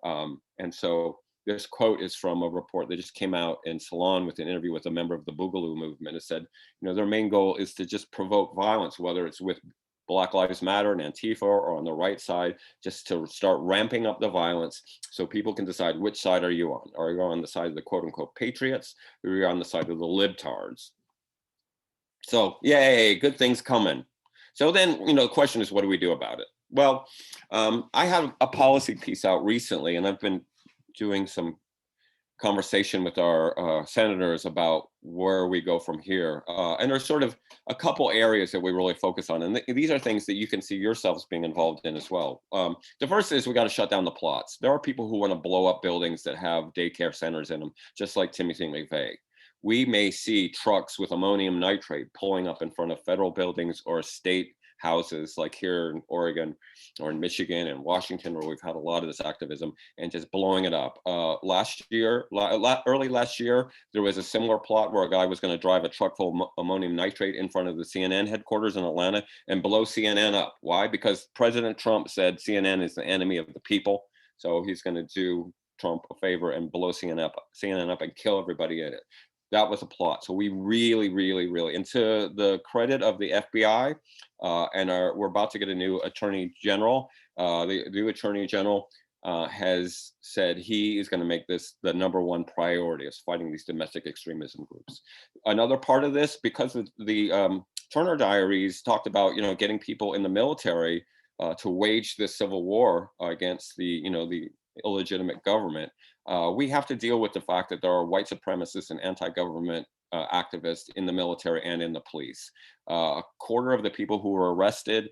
And so this quote is from a report that just came out in Salon with an interview with a member of the Boogaloo movement. It said, their main goal is to just provoke violence, whether it's with Black Lives Matter and Antifa or on the right side, just to start ramping up the violence so people can decide which side are you on. Are you on the side of the quote unquote patriots, or are you on the side of the libtards? So yay, good things coming. So then, the question is, what do we do about it? Well, I had a policy piece out recently, and I've been doing some conversation with our senators about where we go from here. And there's sort of a couple areas that we really focus on. And these are things that you can see yourselves being involved in as well. The first is we got to shut down the plots. There are people who want to blow up buildings that have daycare centers in them, just like Timothy McVeigh. We may see trucks with ammonium nitrate pulling up in front of federal buildings or state houses, like here in Oregon or in Michigan and Washington, where we've had a lot of this activism, and just blowing it up. Early last year, there was a similar plot where a guy was going to drive a truck full of ammonium nitrate in front of the CNN headquarters in Atlanta and blow CNN up. Why? Because President Trump said CNN is the enemy of the people. So he's going to do Trump a favor and blow CNN up and kill everybody in it. That was a plot. So we really, and to the credit of the FBI, we're about to get a new attorney general. The new attorney general has said he is going to make this the #1 priority, is fighting these domestic extremism groups. Another part of this, because of the Turner Diaries talked about, getting people in the military to wage this civil war against the illegitimate government. We have to deal with the fact that there are white supremacists and anti-government activists in the military and in the police. A quarter of the people who were arrested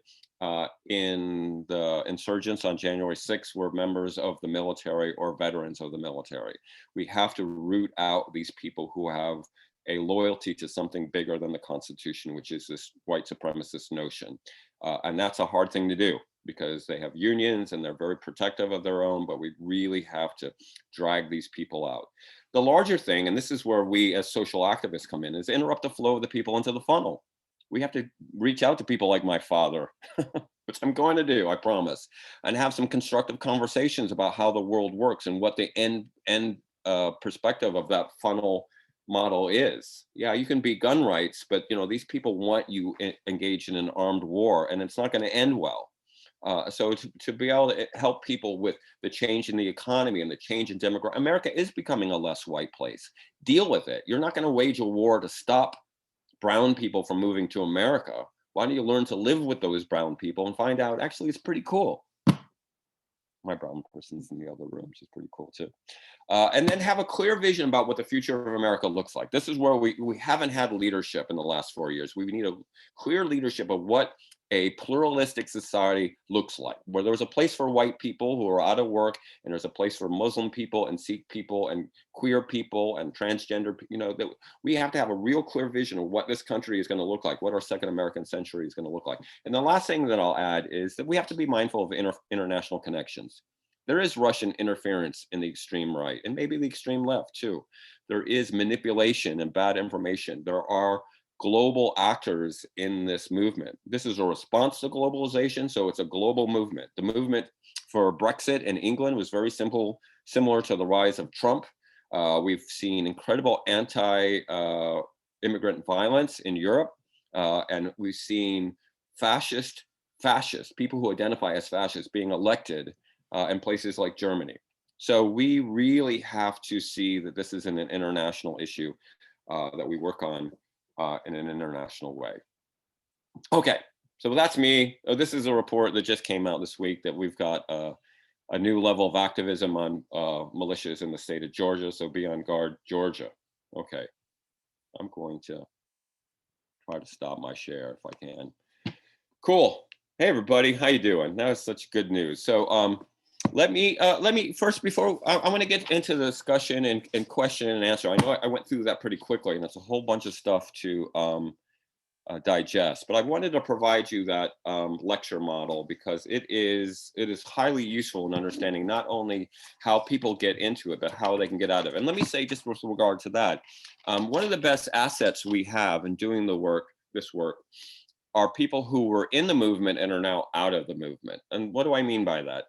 in the insurgents on January 6th were members of the military or veterans of the military. We have to root out these people who have a loyalty to something bigger than the Constitution, which is this white supremacist notion. And that's a hard thing to do because they have unions and they're very protective of their own, but we really have to drag these people out. The larger thing, and this is where we as social activists come in, is interrupt the flow of the people into the funnel. We have to reach out to people like my father, which I'm going to do, I promise, and have some constructive conversations about how the world works and what the end perspective of that funnel model is. Yeah, you can be gun rights, but these people want you engaged in an armed war, and it's not going to end well. So to be able to help people with the change in the economy and the change in demographics, America is becoming a less white place. Deal with it. You're not going to wage a war to stop brown people from moving to America. Why don't you learn to live with those brown people and find out actually it's pretty cool. My brown person's in the other room. She's pretty cool too. And then have a clear vision about what the future of America looks like. This is where we haven't had leadership in the last 4 years. We need a clear leadership of what a pluralistic society looks like, where there's a place for white people who are out of work, and there's a place for Muslim people and Sikh people and queer people and transgender, that we have to have a real clear vision of what this country is going to look like, what our second American century is going to look like. And the last thing that I'll add is that we have to be mindful of international connections. There is Russian interference in the extreme right and maybe the extreme left too. There is manipulation and bad information. There are global actors in this movement. This is a response to globalization, so it's a global movement. The movement for Brexit in England was very similar to the rise of Trump. We've seen incredible anti-immigrant violence in Europe, and we've seen fascists, people who identify as fascists being elected in places like Germany. So we really have to see that this is an international issue that we work on in an international way. Okay, so that's me. This is a report that just came out this week that we've got a new level of activism on militias in the state of Georgia, so be on guard, Georgia. Okay, I'm going to try to stop my share if I can. Cool. Hey everybody, how you doing? That was such good news. So let me first, before I want to get into the discussion and question and answer. I know I went through that pretty quickly, and it's a whole bunch of stuff to digest. But I wanted to provide you that lecture model because it is highly useful in understanding not only how people get into it, but how they can get out of it. And let me say, just with regard to that, one of the best assets we have in doing this work, are people who were in the movement and are now out of the movement. And what do I mean by that?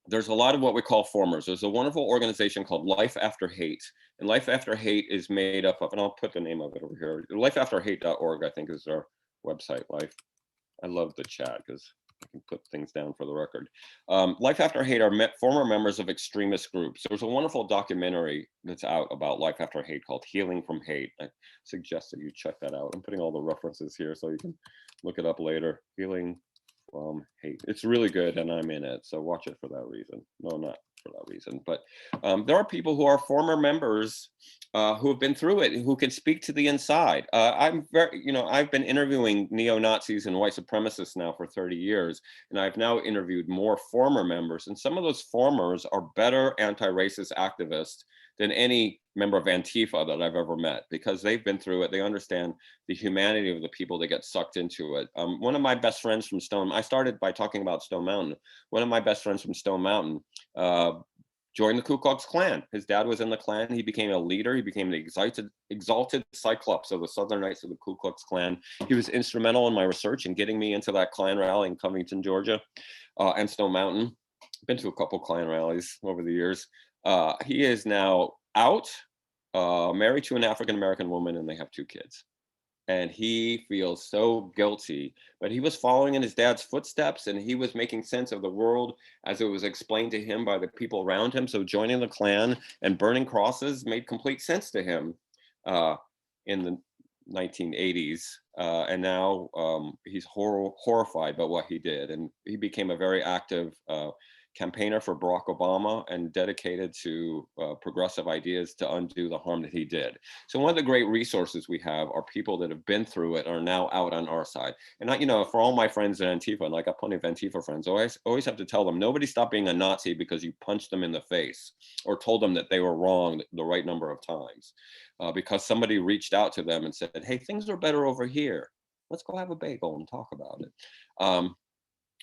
There's a lot of what we call formers. There's a wonderful organization called Life After Hate. And Life After Hate is made up of, and I'll put the name of it over here, lifeafterhate.org, I think is our website. I love the chat because I can put things down for the record. Life After Hate are former members of extremist groups. There's a wonderful documentary that's out about Life After Hate called Healing from Hate. I suggest that you check that out. I'm putting all the references here so you can look it up later. Healing from Hate. It's really good and I'm in it, so watch it for that reason. No, not for that reason, but there are people who are former members who have been through it and who can speak to the inside. I've been interviewing neo-Nazis and white supremacists now for 30 years, and I've now interviewed more former members, and some of those formers are better anti-racist activists than any member of Antifa that I've ever met, because they've been through it. They understand the humanity of the people that get sucked into it. One of my best friends from I started by talking about Stone Mountain. One of my best friends from Stone Mountain joined the Ku Klux Klan. His dad was in the Klan. He became a leader. He became the exalted Cyclops of the Southern Knights of the Ku Klux Klan. He was instrumental in my research and getting me into that Klan rally in Covington, Georgia, and Stone Mountain. Been to a couple Klan rallies over the years. He is now out, married to an African-American woman, and they have 2 kids. and he feels so guilty, but he was following in his dad's footsteps, and he was making sense of the world as it was explained to him by the people around him. So joining the Klan and burning crosses made complete sense to him in the 1980s, and now he's horrified by what he did, and he became a very active campaigner for Barack Obama and dedicated to progressive ideas to undo the harm that he did. So one of the great resources we have are people that have been through it, are now out on our side. And I, for all my friends in Antifa, and I got plenty of Antifa friends, I always have to tell them, nobody stopped being a Nazi because you punched them in the face or told them that they were wrong the right number of times. Because somebody reached out to them and said, hey, things are better over here. Let's go have a bagel and talk about it.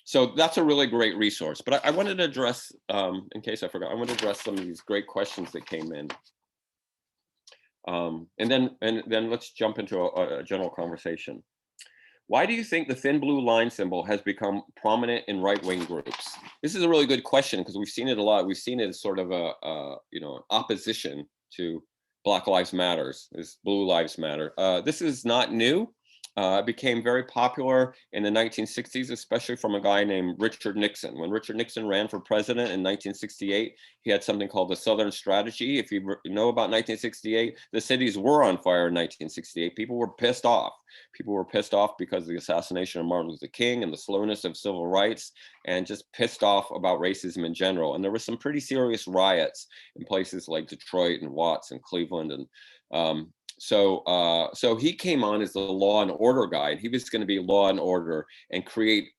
So that's a really great resource. But I wanted to address, in case I forgot, I want to address some of these great questions that came in. And then let's jump into a general conversation. Why do you think the thin blue line symbol has become prominent in right-wing groups? This is a really good question because we've seen it a lot. We've seen it as sort of an opposition to Black Lives Matters, this Blue Lives Matter. This is not new. It became very popular in the 1960s, especially from a guy named Richard Nixon. When Richard Nixon ran for president in 1968, he had something called the Southern Strategy. If you know about 1968, the cities were on fire in 1968. People were pissed off. People were pissed off because of the assassination of Martin Luther King and the slowness of civil rights, and just pissed off about racism in general. And there were some pretty serious riots in places like Detroit and Watts and Cleveland. And so he came on as the law and order guy, and he was going to be law and order and create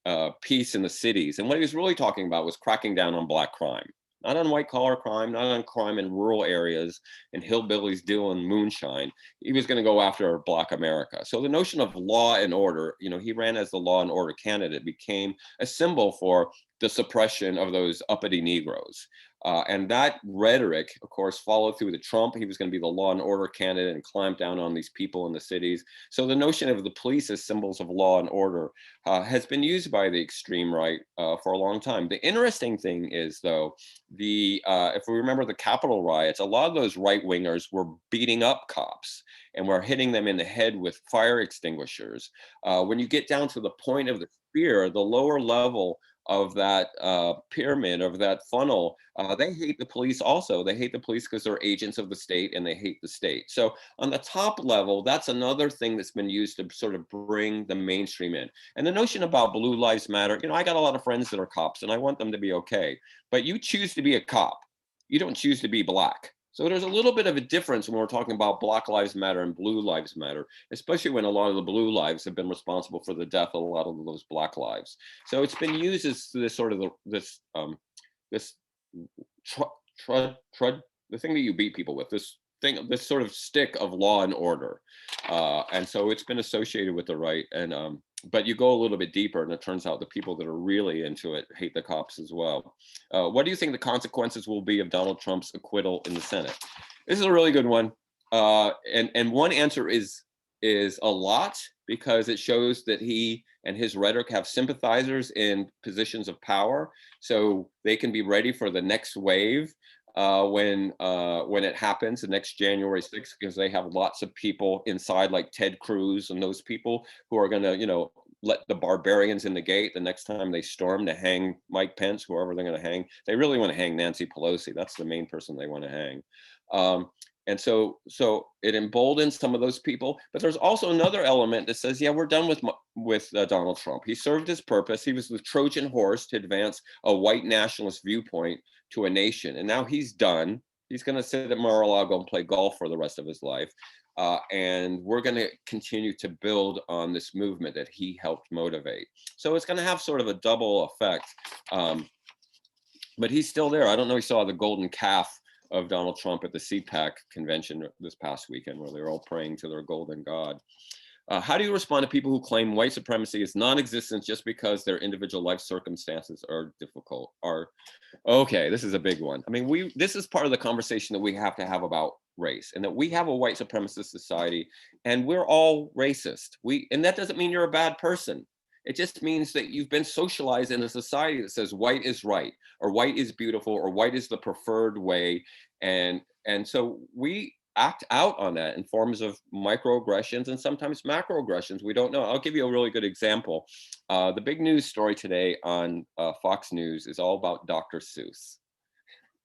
peace in the cities. And what he was really talking about was cracking down on Black crime, not on white collar crime, not on crime in rural areas and hillbillies dealing moonshine. He was going to go after Black America. So the notion of law and order, he ran as the law and order candidate, became a symbol for the suppression of those uppity Negroes. And that rhetoric, of course, followed through to Trump. He was going to be the law and order candidate and clamp down on these people in the cities. So the notion of the police as symbols of law and order has been used by the extreme right for a long time. The interesting thing is, though, if we remember the Capitol riots, a lot of those right-wingers were beating up cops and were hitting them in the head with fire extinguishers. When you get down to the point of the spear, the lower level of that pyramid, of that funnel, they hate the police also. They hate the police because they're agents of the state and they hate the state. So on the top level, that's another thing that's been used to sort of bring the mainstream in. And the notion about Blue Lives Matter, I got a lot of friends that are cops and I want them to be okay, but you choose to be a cop. You don't choose to be Black. So there's a little bit of a difference when we're talking about Black Lives Matter and Blue Lives Matter, especially when a lot of the blue lives have been responsible for the death of a lot of those Black lives. So it's been used as this sort of the thing that you beat people with, this sort of stick of law and order. And so it's been associated with the right. And but you go a little bit deeper, and it turns out the people that are really into it hate the cops as well. What do you think the consequences will be of Donald Trump's acquittal in the Senate? This is a really good one. And one answer is a lot, because it shows that he and his rhetoric have sympathizers in positions of power, so they can be ready for the next wave when it happens, the next January 6th, because they have lots of people inside, like Ted Cruz and those people who are going to, let the barbarians in the gate the next time they storm to hang Mike Pence, whoever they're going to hang. They really want to hang Nancy Pelosi. That's the main person they want to hang. And so it emboldens some of those people. But there's also another element that says, yeah, we're done with Donald Trump. He served his purpose. He was the Trojan horse to advance a white nationalist viewpoint to a nation. And now he's done. He's going to sit at Mar-a-Lago and play golf for the rest of his life. And we're going to continue to build on this movement that he helped motivate. So it's going to have sort of a double effect. But he's still there. I don't know if you saw the golden calf of Donald Trump at the CPAC convention this past weekend, where they were all praying to their golden god. How do you respond to people who claim white supremacy is non-existent just because their individual life circumstances are difficult? Okay, this is a big one. I mean, this is part of the conversation that we have to have about race, and that we have a white supremacist society, and we're all racist. And that doesn't mean you're a bad person. It just means that you've been socialized in a society that says white is right, or white is beautiful, or white is the preferred way. And so we act out on that in forms of microaggressions and sometimes macroaggressions. We don't know. I'll give you a really good example. The big news story today on Fox News is all about Dr. Seuss.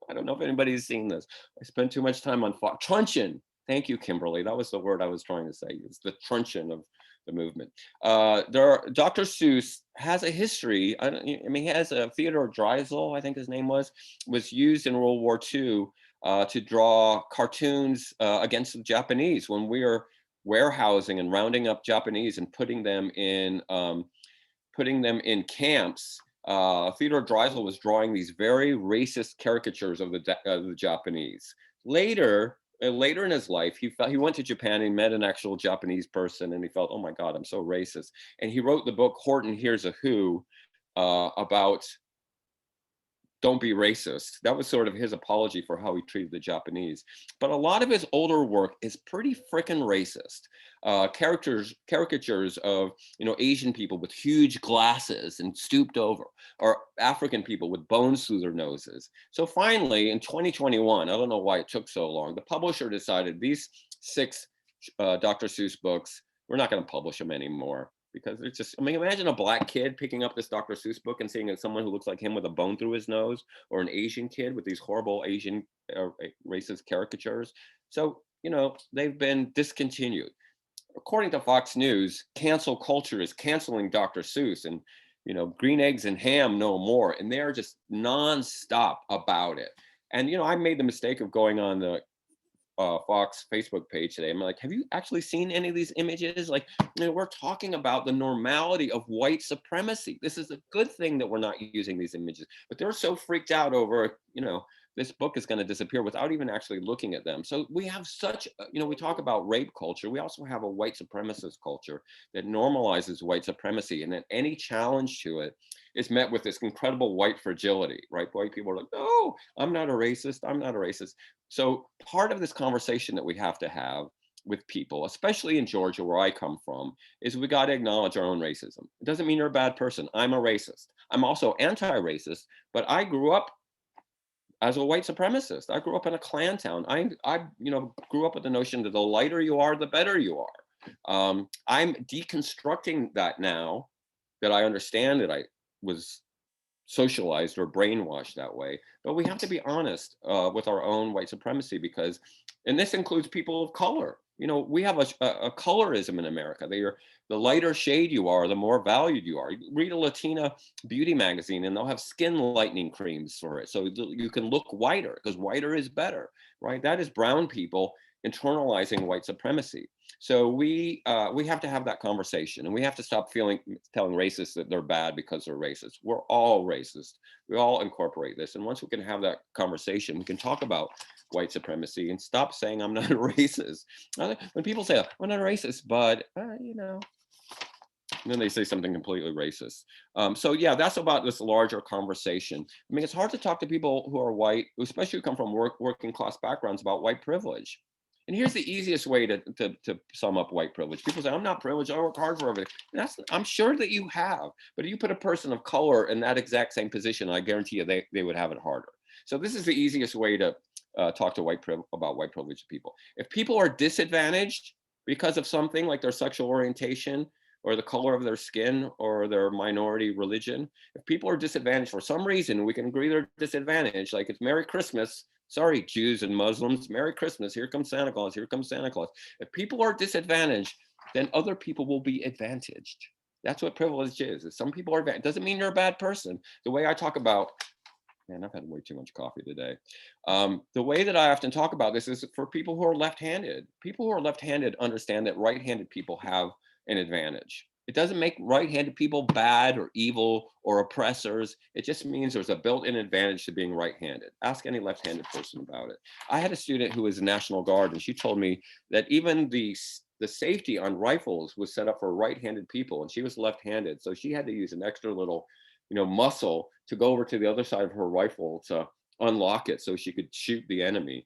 I don't know if anybody's seen this. I spent too much time on Fox. Truncheon. Thank you, Kimberly. That was the word I was trying to say. It's the truncheon of the movement. Dr. Seuss has a history. I mean, he has a Theodore Dreiser, I think his name was used in World War II to draw cartoons against the Japanese when we were warehousing and rounding up Japanese and putting them in camps. Theodore Dreiser was drawing these very racist caricatures of the Japanese. Later in his life, he went to Japan and met an actual Japanese person, and he felt, oh my God, I'm so racist. And he wrote the book Horton Hears a Who about don't be racist. That was sort of his apology for how he treated the Japanese. But a lot of his older work is pretty frickin' racist. Caricatures of Asian people with huge glasses and stooped over, or African people with bones through their noses. So finally, in 2021, I don't know why it took so long, the publisher decided these 6 Dr. Seuss books, we're not going to publish them anymore. Because it's just, I mean, imagine a black kid picking up this Dr. Seuss book and seeing someone who looks like him with a bone through his nose, or an Asian kid with these horrible Asian racist caricatures. So, they've been discontinued. According to Fox News, cancel culture is canceling Dr. Seuss, and, green eggs and ham no more. And they're just nonstop about it. And, I made the mistake of going on the Fox Facebook page today. I'm like, have you actually seen any of these images? Like, we're talking about the normality of white supremacy. This is a good thing that we're not using these images, but they're so freaked out over, this book is going to disappear without even actually looking at them. So we have such, we talk about rape culture. We also have a white supremacist culture that normalizes white supremacy, and that any challenge to it is met with this incredible white fragility, right? White people are like, no, I'm not a racist. I'm not a racist. So part of this conversation that we have to have with people, especially in Georgia, where I come from, is we got to acknowledge our own racism. It doesn't mean you're a bad person. I'm a racist. I'm also anti-racist, but I grew up as a white supremacist. I grew up in a Klan town. I grew up with the notion that the lighter you are, the better you are. I'm deconstructing that now that I understand that I was socialized or brainwashed that way. But we have to be honest with our own white supremacy, because, and this includes people of color. We have a colorism in America. The lighter shade you are, the more valued you are. You read a Latina beauty magazine and they'll have skin lightening creams for it, so you can look whiter, because whiter is better, right? That is brown people internalizing white supremacy. So we have to have that conversation, and we have to stop telling racists that they're bad because they're racist. We're all racist. We all incorporate this. And once we can have that conversation, we can talk about white supremacy and stop saying I'm not a racist. When people say, I'm not a racist, but, and then they say something completely racist. So yeah, that's about this larger conversation. I mean, it's hard to talk to people who are white, especially who come from working class backgrounds, about white privilege. And here's the easiest way to sum up white privilege. People say, I'm not privileged, I work hard for everything. And I'm sure that you have, but if you put a person of color in that exact same position, I guarantee you they would have it harder. So this is the easiest way to talk to about white privilege people. If people are disadvantaged because of something like their sexual orientation, or the color of their skin, or their minority religion, if people are disadvantaged for some reason, we can agree they're disadvantaged, like it's Merry Christmas, sorry, Jews and Muslims, Merry Christmas, here comes Santa Claus, here comes Santa Claus. If people are disadvantaged, then other people will be advantaged. That's what privilege is. Some people are advantaged. Doesn't mean you're a bad person. The way I talk about, man, I've had way too much coffee today. The way that I often talk about this is for people who are left-handed. People who are left-handed understand that right-handed people have an advantage. It doesn't make right-handed people bad or evil or oppressors. It just means there's a built-in advantage to being right-handed. Ask any left-handed person about it. I had a student who was a National Guard, and she told me that even the safety on rifles was set up for right-handed people, and she was left-handed, so she had to use an extra little, muscle to go over to the other side of her rifle to unlock it so she could shoot the enemy,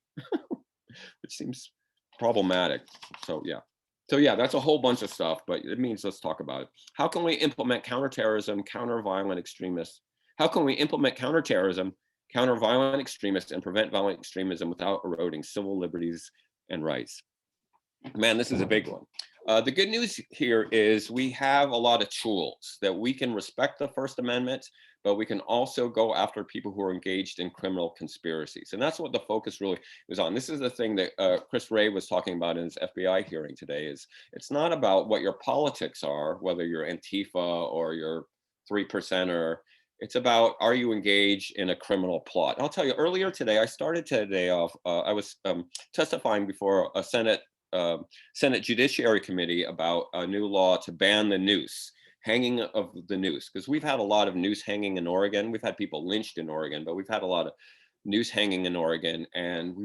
which seems problematic. So yeah, that's a whole bunch of stuff, but it means let's talk about it. How can we implement counterterrorism, counter-violent extremists? How can we implement counterterrorism, counter-violent extremists, and prevent violent extremism without eroding civil liberties and rights. Man, this is a big one. The good news here is we have a lot of tools that we can respect the First Amendment, but we can also go after people who are engaged in criminal conspiracies. And that's what the focus really is on. This is the thing that Chris Wray was talking about in his FBI hearing today, is it's not about what your politics are, whether you're Antifa or you're 3%er. It's about, are you engaged in a criminal plot? I'll tell you, earlier today, I started today off, I was testifying before a Senate Judiciary Committee about a new law to ban the noose, hanging of the noose, because we've had a lot of noose hanging in Oregon. We've had people lynched in Oregon, but we've had a lot of noose hanging in Oregon, and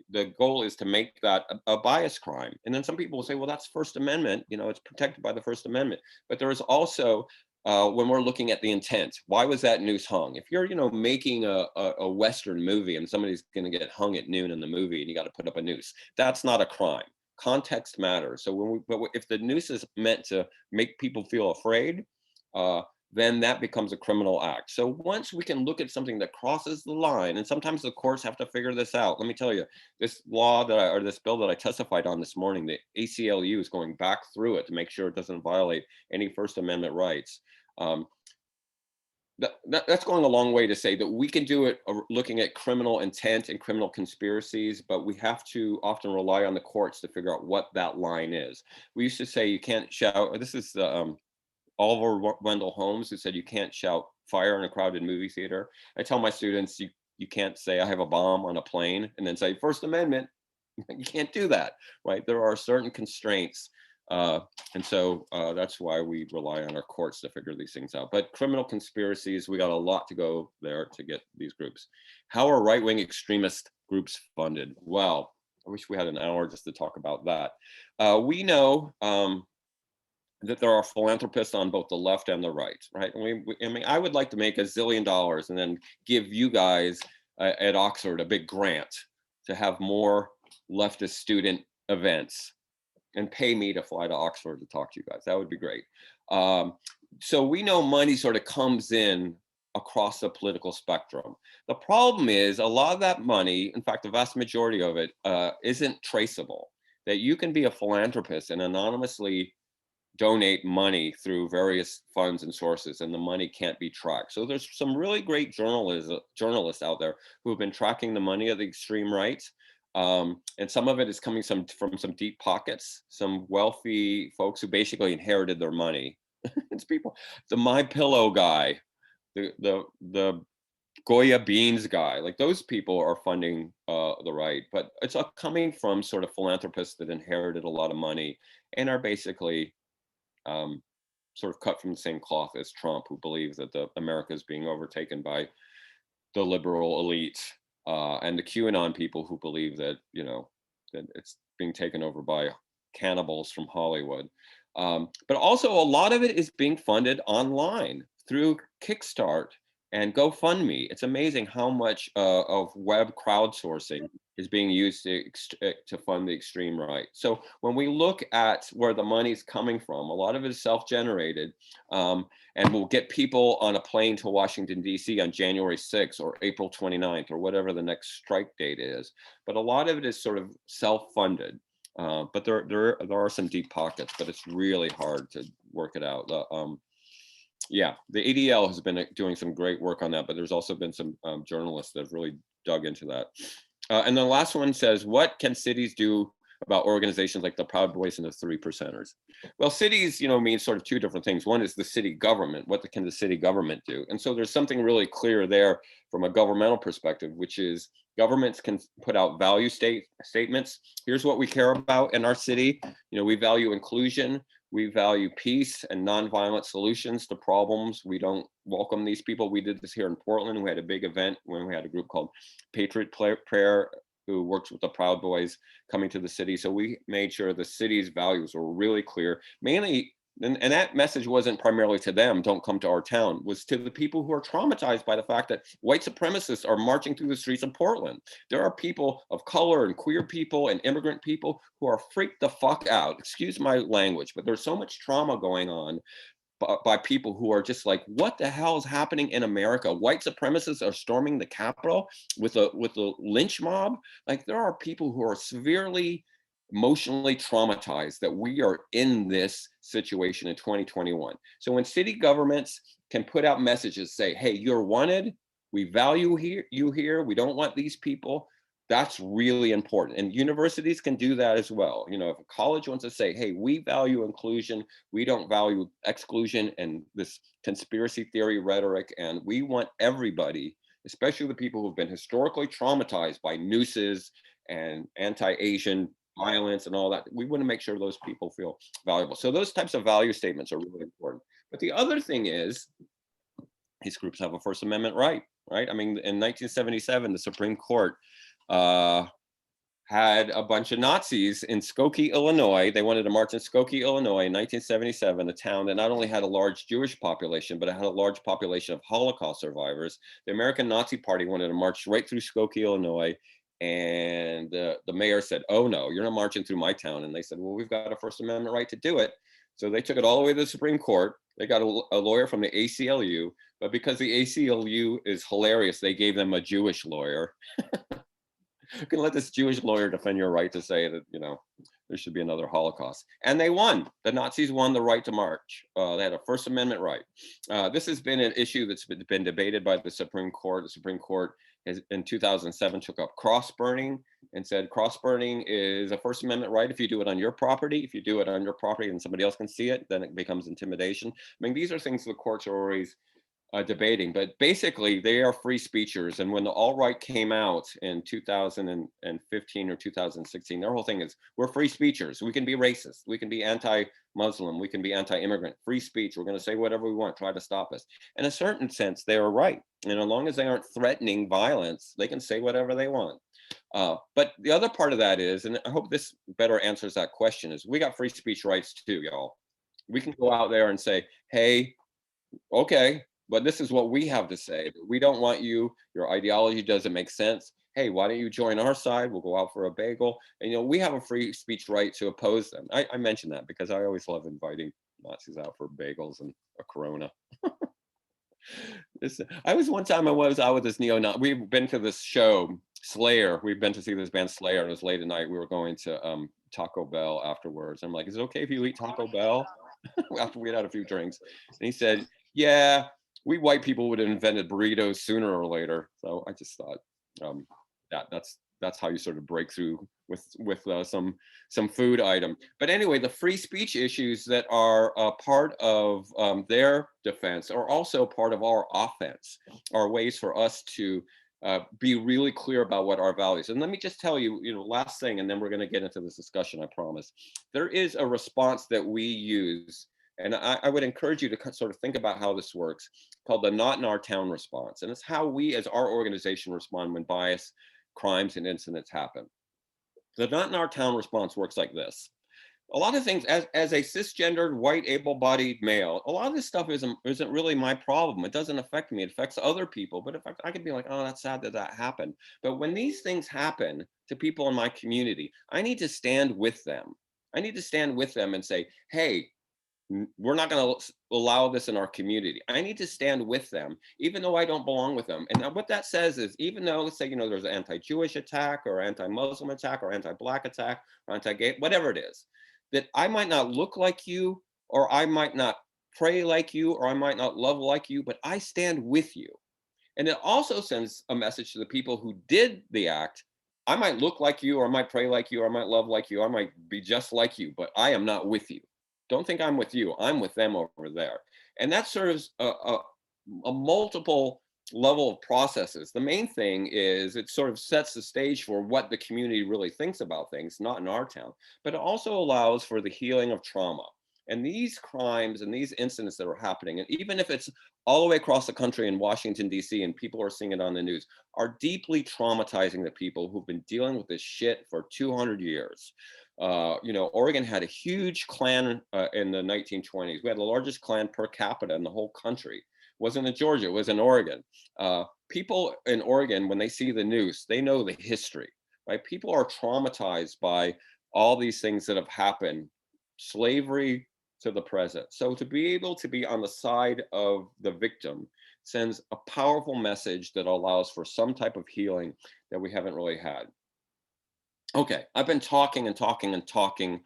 the goal is to make that a bias crime. And then some people will say, well, that's First Amendment, you know, it's protected by the First Amendment. But there is also, when we're looking at the intent, why was that noose hung? If you're, you know, making a Western movie and somebody's going to get hung at noon in the movie and you got to put up a noose, that's not a crime. Context matters. So if the noose is meant to make people feel afraid, then that becomes a criminal act. So once we can look at something that crosses the line, and sometimes the courts have to figure this out. Let me tell you, this law or this bill that I testified on this morning, the ACLU is going back through it to make sure it doesn't violate any First Amendment rights. That's going a long way to say that we can do it looking at criminal intent and criminal conspiracies, but we have to often rely on the courts to figure out what that line is. We used to say you can't shout, this is Oliver Wendell Holmes, who said you can't shout fire in a crowded movie theater. I tell my students, you can't say I have a bomb on a plane and then say First Amendment. You can't do that, right? There are certain constraints. And so that's why we rely on our courts to figure these things out. But criminal conspiracies, we got a lot to go there to get these groups. How are right-wing extremist groups funded? Well, I wish we had an hour just to talk about that. We know that there are philanthropists on both the left and the right, right? I mean, I would like to make $1 zillion and then give you guys at Oxford a big grant to have more leftist student events and pay me to fly to Oxford to talk to you guys. That would be great. So we know money sort of comes in across the political spectrum. The problem is a lot of that money, in fact, the vast majority of it isn't traceable. That you can be a philanthropist and anonymously donate money through various funds and sources, and the money can't be tracked. So there's some really great journalists out there who have been tracking the money of the extreme right. And some of it is coming from some deep pockets, some wealthy folks who basically inherited their money. It's people, the MyPillow guy, the Goya Beans guy, like those people are funding the right, but it's coming from sort of philanthropists that inherited a lot of money and are basically sort of cut from the same cloth as Trump, who believes that America is being overtaken by the liberal elite. And the QAnon people who believe that, you know, that it's being taken over by cannibals from Hollywood. But also a lot of it is being funded online through Kickstart and GoFundMe. It's amazing how much of web crowdsourcing is being used to fund the extreme right. So when we look at where the money's coming from, a lot of it is self-generated, and we'll get people on a plane to Washington, D.C. on January 6th or April 29th or whatever the next strike date is. But a lot of it is sort of self-funded. But there are some deep pockets, but it's really hard to work it out. Yeah, the ADL has been doing some great work on that, but there's also been some journalists that have really dug into that. And the last one says, what can cities do about organizations like the Proud Boys and the 3%ers? Well, cities, you know, mean sort of two different things. One is the city government. What can the city government do? And so there's something really clear there from a governmental perspective, which is governments can put out value statements. Here's what we care about in our city. You know, we value inclusion. We value peace and nonviolent solutions to problems. We don't welcome these people. We did this here in Portland. We had a big event when we had a group called Patriot Prayer, who works with the Proud Boys coming to the city. So we made sure the city's values were really clear, mainly, and that message wasn't primarily to them, don't come to our town, was to the people who are traumatized by the fact that white supremacists are marching through the streets of Portland. There are people of color and queer people and immigrant people who are freaked the fuck out. Excuse my language, but there's so much trauma going on by people who are just like, what the hell is happening in America? White supremacists are storming the Capitol with a lynch mob. Like, there are people who are severely emotionally traumatized that we are in this situation in 2021. So when city governments can put out messages, say, hey, you're wanted, we value you here, we don't want these people, that's really important. And universities can do that as well. You know, if a college wants to say, hey, we value inclusion, we don't value exclusion and this conspiracy theory rhetoric, and we want everybody, especially the people who've been historically traumatized by nooses and anti-Asian violence and all that, we want to make sure those people feel valuable. So those types of value statements are really important. But the other thing is, these groups have a First Amendment right, right? I mean, in 1977, the Supreme Court had a bunch of Nazis in Skokie, Illinois. They wanted to march in Skokie, Illinois in 1977, a town that not only had a large Jewish population, but it had a large population of Holocaust survivors. The American Nazi Party wanted to march right through Skokie, Illinois. And the mayor said, oh no, you're not marching through my town. And they said, well, we've got a First Amendment right to do it. So they took it all the way to the Supreme Court. They got a lawyer from the ACLU, but because the ACLU is hilarious, they gave them a Jewish lawyer. You can let this Jewish lawyer defend your right to say that, you know, there should be another Holocaust. And they won. The Nazis won the right to march. They had a First Amendment right. This has been an issue that's been debated by the Supreme Court. The Supreme Court has, in 2007, took up cross burning and said cross burning is a First Amendment right if you do it on your property. If you do it on your property and somebody else can see it, then it becomes intimidation. I mean, these are things the courts are always debating, but basically they are free speechers. And when the alt-right came out in 2015 or 2016, their whole thing is we're free speechers. We can be racist, we can be anti-Muslim, we can be anti-immigrant. Free speech, we're going to say whatever we want, try to stop us. In a certain sense, they are right. And as long as they aren't threatening violence, they can say whatever they want. But the other part of that is, and I hope this better answers that question, is we got free speech rights too, y'all. We can go out there and say, hey, okay, but this is what we have to say. We don't want you, your ideology doesn't make sense. Hey, why don't you join our side? We'll go out for a bagel. And, you know, we have a free speech right to oppose them. I mention that because I always love inviting Nazis out for bagels and a Corona. I was one time I was out with this neo-Nazi. We've been to this show, Slayer. We've been to see this band Slayer. And it was late at night. We were going to Taco Bell afterwards. I'm like, is it okay if you eat Taco Bell? After we'd had a few drinks. And he said, yeah, we white people would have invented burritos sooner or later. So I just thought that's how you sort of break through with some food item. But anyway, the free speech issues that are part of their defense are also part of our offense, are ways for us to be really clear about what our values. And let me just tell you, last thing, and then we're going to get into this discussion, I promise. There is a response that we use, and I would encourage you to sort of think about how this works, called the Not in Our Town response. And it's how we as our organization respond when bias, crimes, and incidents happen. The Not in Our Town response works like this. A lot of things, as a cisgendered, white, able-bodied male, a lot of this stuff isn't really my problem. It doesn't affect me. It affects other people. But if I could be like, oh, that's sad that happened. But when these things happen to people in my community, I need to stand with them. I need to stand with them and say, hey, we're not going to allow this in our community. I need to stand with them, even though I don't belong with them. And what that says is, even though, let's say, there's an anti-Jewish attack or anti-Muslim attack or anti-Black attack or anti-gay, whatever it is, that I might not look like you, or I might not pray like you, or I might not love like you, but I stand with you. And it also sends a message to the people who did the act. I might look like you, or I might pray like you, or I might love like you, I might be just like you, but I am not with you. Don't think I'm with you. I'm with them over there. And that serves a multiple level of processes. The main thing is it sort of sets the stage for what the community really thinks about things, not in our town, but it also allows for the healing of trauma. And these crimes and these incidents that are happening, and even if it's all the way across the country in Washington, D.C., and people are seeing it on the news, are deeply traumatizing the people who've been dealing with this shit for 200 years. Oregon had a huge Klan in the 1920s. We had the largest Klan per capita in the whole country. It wasn't in Georgia, it was in Oregon. People in Oregon, when they see the news, they know the history, right? People are traumatized by all these things that have happened, slavery to the present. So to be able to be on the side of the victim sends a powerful message that allows for some type of healing that we haven't really had. Okay, I've been talking and talking and talking.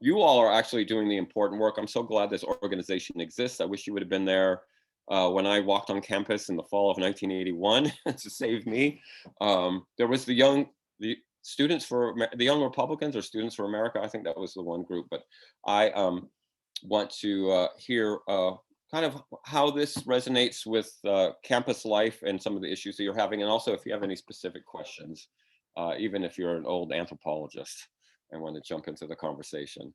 You all are actually doing the important work. I'm so glad this organization exists. I wish you would have been there when I walked on campus in the fall of 1981 to save me. There was the young Republicans or Students for America. I think that was the one group, but I want to hear kind of how this resonates with campus life and some of the issues that you're having. And also if you have any specific questions, even if you're an old anthropologist and want to jump into the conversation.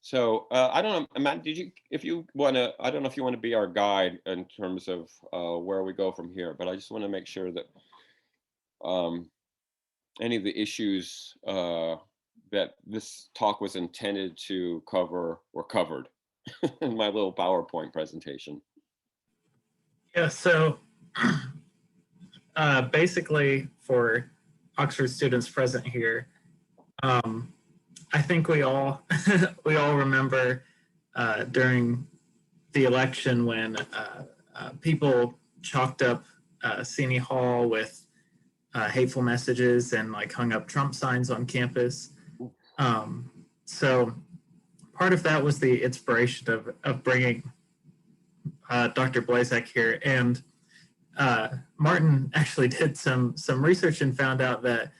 So I don't know, Matt, if you want to, I don't know if you want to be our guide in terms of where we go from here, but I just want to make sure that any of the issues that this talk was intended to cover were covered in my little PowerPoint presentation. Yeah, so basically for Oxford students present here, I think we all we all remember during the election when people chalked up City Hall with hateful messages and like hung up Trump signs on campus. So part of that was the inspiration of bringing Dr. Blazak here, and Martin actually did some research and found out that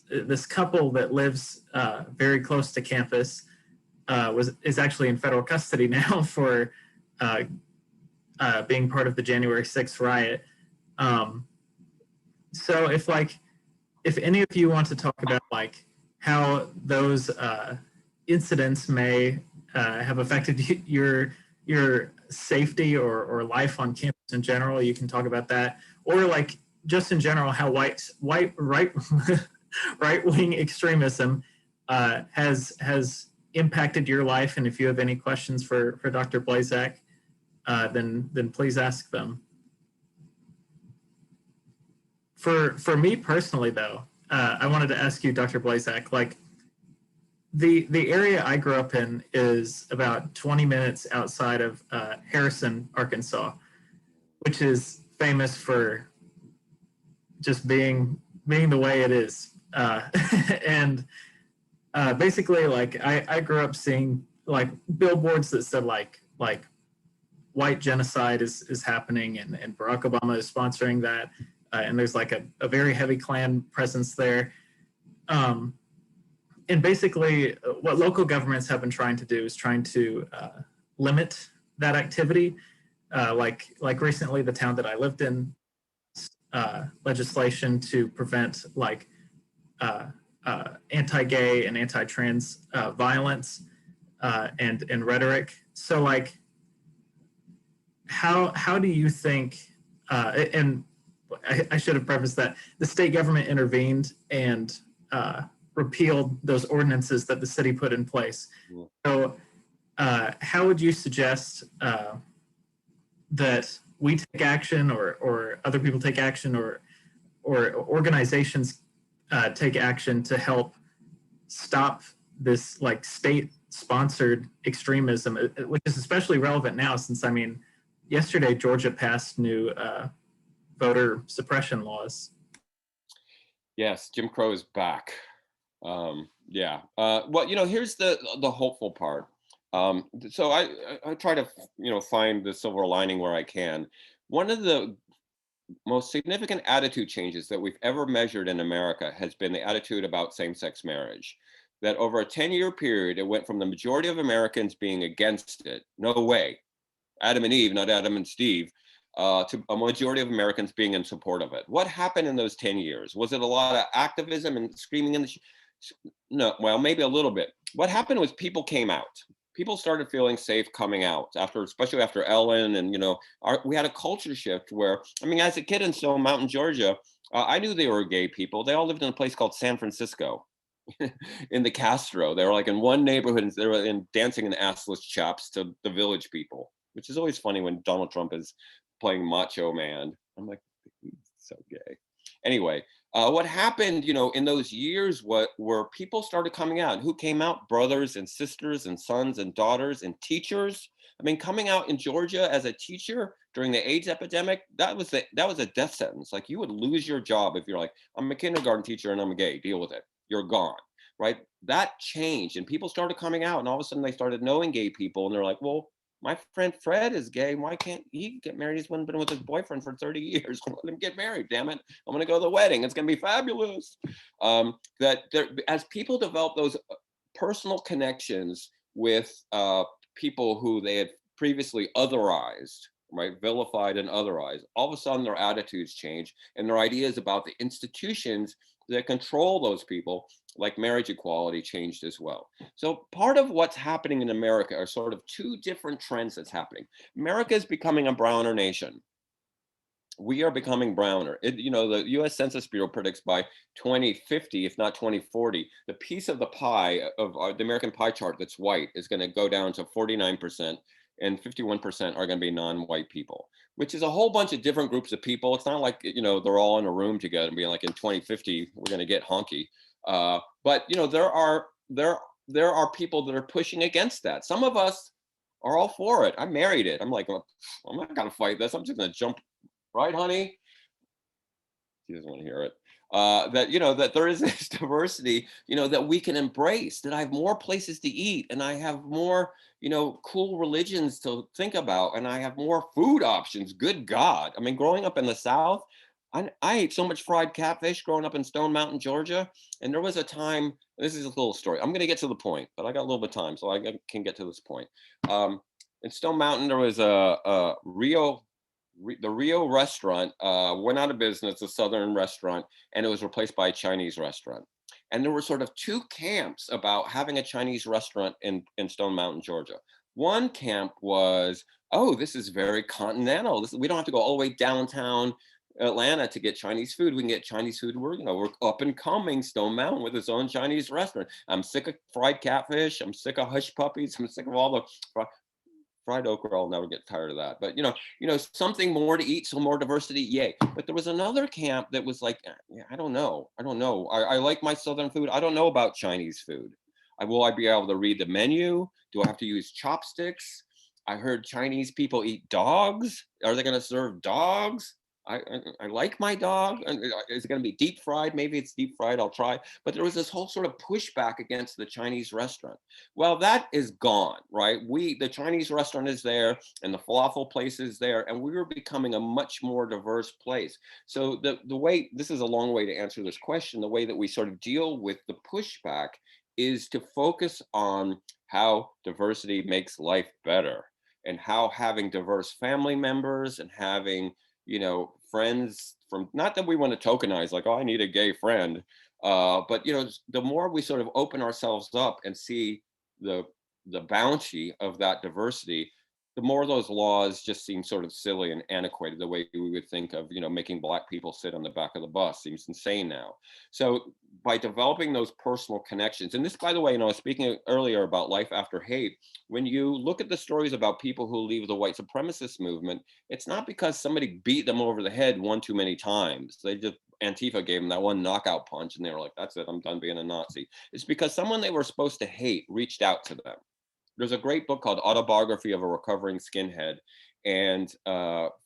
this couple that lives very close to campus is actually in federal custody now for being part of the January 6th riot. So if any of you want to talk about like how those incidents may have affected your safety or life on campus in general, you can talk about that, or like just in general how right-wing extremism has impacted your life, and if you have any questions for Dr. Blazak, then please ask them. For me personally, though, I wanted to ask you, Dr. Blazak, like the area I grew up in is about 20 minutes outside of Harrison, Arkansas, which is famous for just being the way it is. And basically, like I grew up seeing like billboards that said like white genocide is happening, and Barack Obama is sponsoring that. And there's like a very heavy Klan presence there. And basically what local governments have been trying to do is trying to limit that activity. Like recently the town that I lived in, legislation to prevent like anti-gay and anti-trans violence and rhetoric. So like how do you think, and I should have prefaced that the state government intervened and repealed those ordinances that the city put in place. So how would you suggest that we take action, or other people take action, or organizations take action to help stop this like state-sponsored extremism, which is especially relevant now since, I mean, yesterday Georgia passed new voter suppression laws. Yes, Jim Crow is back. Yeah. Well, here's the hopeful part. So I try to find the silver lining where I can. One of the most significant attitude changes that we've ever measured in America has been the attitude about same-sex marriage. That over a 10-year period, it went from the majority of Americans being against it, no way, Adam and Eve, not Adam and Steve, to a majority of Americans being in support of it. What happened in those 10 years? Was it a lot of activism and screaming in the no, well, maybe a little bit. What happened was people came out. People started feeling safe coming out especially after Ellen, and we had a culture shift where, I mean, as a kid in Stone Mountain, Georgia, I knew they were gay people. They all lived in a place called San Francisco, in the Castro. They were like in one neighborhood, and they were dancing in assless chaps to the Village People, which is always funny when Donald Trump is playing Macho Man. I'm like, he's so gay. Anyway, What happened, in those years, were people started coming out. Who came out? Brothers and sisters and sons and daughters and teachers. I mean, coming out in Georgia as a teacher during the AIDS epidemic, that was a death sentence. Like, you would lose your job if you're like, I'm a kindergarten teacher and I'm gay. Deal with it. You're gone, right? That changed, and people started coming out, and all of a sudden they started knowing gay people, and they're like, well, my friend Fred is gay. Why can't he get married? He's been with his boyfriend for 30 years. Let him get married, damn it. I'm going to go to the wedding. It's going to be fabulous. As people develop those personal connections with people who they had previously otherized, right, vilified and otherized, all of a sudden their attitudes change, and their ideas about the institutions that control those people, like marriage equality, changed as well. So part of what's happening in America are sort of two different trends that's happening. America is becoming a browner nation. We are becoming browner. The US Census Bureau predicts by 2050, if not 2040, the piece of the pie of the American pie chart that's white is going to go down to 49%, and 51% are going to be non-white people, which is a whole bunch of different groups of people. It's not like, they're all in a room together and being like, in 2050, we're going to get honky. But there are people that are pushing against that. Some of us are all for it. I married it. I'm like, I'm not going to fight this. I'm just going to jump. Right, honey? She doesn't want to hear it. That there is this diversity, that we can embrace, that I have more places to eat, and I have more, cool religions to think about, and I have more food options. Good God. I mean, growing up in the South, I ate so much fried catfish growing up in Stone Mountain, Georgia. And there was a time, this is a little story. I'm going to get to the point, but I got a little bit of time, so I can get to this point. In Stone Mountain, there was the Rio restaurant went out of business, a Southern restaurant, and it was replaced by a Chinese restaurant. And there were sort of two camps about having a Chinese restaurant in Stone Mountain, Georgia. One camp was, oh, this is very continental. We don't have to go all the way downtown Atlanta to get Chinese food. We can get Chinese food. We're up and coming, Stone Mountain with its own Chinese restaurant. I'm sick of fried catfish. I'm sick of hush puppies. I'm sick of all the fried okra. I'll never get tired of that. But something more to eat, so more diversity, yay. But there was another camp that was like, I don't know. I like my Southern food. I don't know about Chinese food. Will I be able to read the menu? Do I have to use chopsticks? I heard Chinese people eat dogs. Are they going to serve dogs? I like my dog. Is it going to be deep fried? Maybe it's deep fried. I'll try. But there was this whole sort of pushback against the Chinese restaurant. Well, that is gone, right? The Chinese restaurant is there, and the falafel place is there, and we were becoming a much more diverse place. So the way, this is a long way to answer this question, the way that we sort of deal with the pushback is to focus on how diversity makes life better, and how having diverse family members and having friends from, not that we want to tokenize like, oh, I need a gay friend, but the more we sort of open ourselves up and see the bounty of that diversity, the more those laws just seem sort of silly and antiquated. The way we would think of making Black people sit on the back of the bus seems insane now. So by developing those personal connections, and this, by the way, I was speaking earlier about life after hate, when you look at the stories about people who leave the white supremacist movement, it's not because somebody beat them over the head one too many times. Antifa gave them that one knockout punch and they were like, that's it, I'm done being a Nazi. It's because someone they were supposed to hate reached out to them. There's a great book called Autobiography of a Recovering Skinhead. And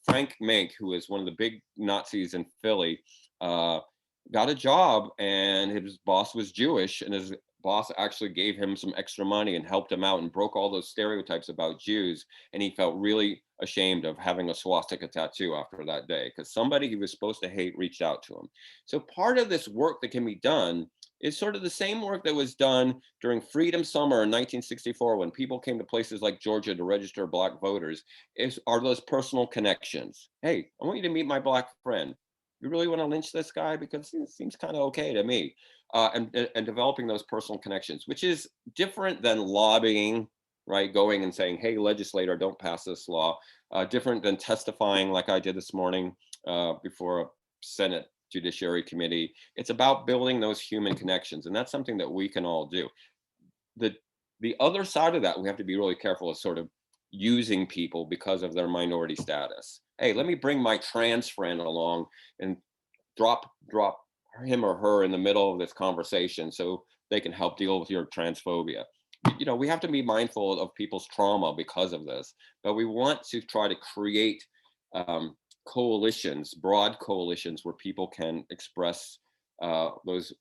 Frank Mink, who is one of the big Nazis in Philly, got a job, and his boss was Jewish, and his boss actually gave him some extra money and helped him out and broke all those stereotypes about Jews. And he felt really ashamed of having a swastika tattoo after that day, because somebody he was supposed to hate reached out to him. So part of this work that can be done is sort of the same work that was done during Freedom Summer in 1964, when people came to places like Georgia to register Black voters, are those personal connections. Hey, I want you to meet my Black friend. You really want to lynch this guy? Because it seems kind of okay to me. And developing those personal connections, which is different than lobbying, right? Going and saying, hey, legislator, don't pass this law. Different than testifying like I did this morning before a Senate Judiciary Committee. It's about building those human connections. And that's something that we can all do. The other side of that, we have to be really careful of sort of using people because of their minority status. Hey, let me bring my trans friend along and drop him or her in the middle of this conversation so they can help deal with your transphobia. You know, we have to be mindful of people's trauma because of this, but we want to try to create coalitions, broad coalitions where people can express those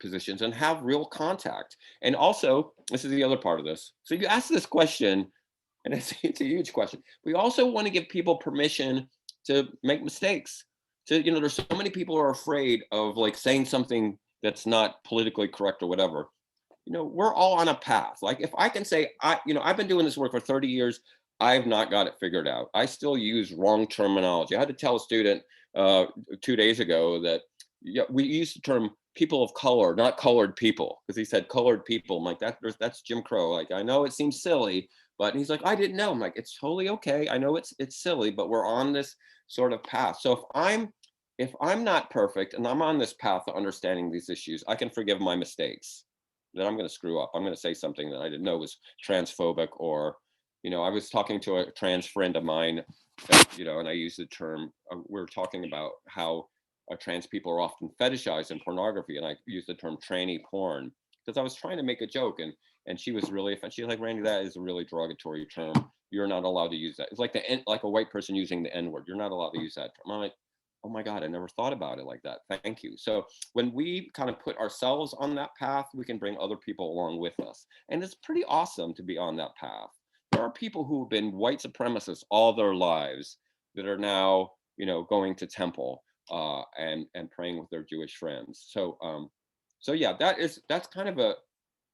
positions and have real contact. And also, this is the other part of this. So you ask this question, and it's a huge question. We also want to give people permission to make mistakes. To, you know, there's so many people who are afraid of like saying something that's not politically correct or whatever. You know, we're all on a path. Like if I can say, I've been doing this work for 30 years, I've not got it figured out. I still use wrong terminology. I had to tell a student 2 days ago that we use the term people of color, not colored people, because he said colored people. I'm like, that's Jim Crow. Like, I know it seems silly, but he's like, I didn't know. I'm like, it's totally okay. I know it's silly, but we're on this sort of path. So if I'm not perfect and I'm on this path of understanding these issues, I can forgive my mistakes. That I'm going to screw up. I'm going to say something that I didn't know was transphobic, or, you know, I was talking to a trans friend of mine, you know, and I used the term, we were talking about how trans people are often fetishized in pornography, and I used the term tranny porn because I was trying to make a joke, and she was really offended. She's like, Randy, that is a really derogatory term. You're not allowed to use that. It's like like a white person using the N-word. You're not allowed to use that term. I'm like, oh my God, I never thought about it like that. Thank you. So when we kind of put ourselves on that path, we can bring other people along with us. And it's pretty awesome to be on that path. There are people who have been white supremacists all their lives that are now, you know, going to temple and praying with their Jewish friends. So yeah, that's kind of a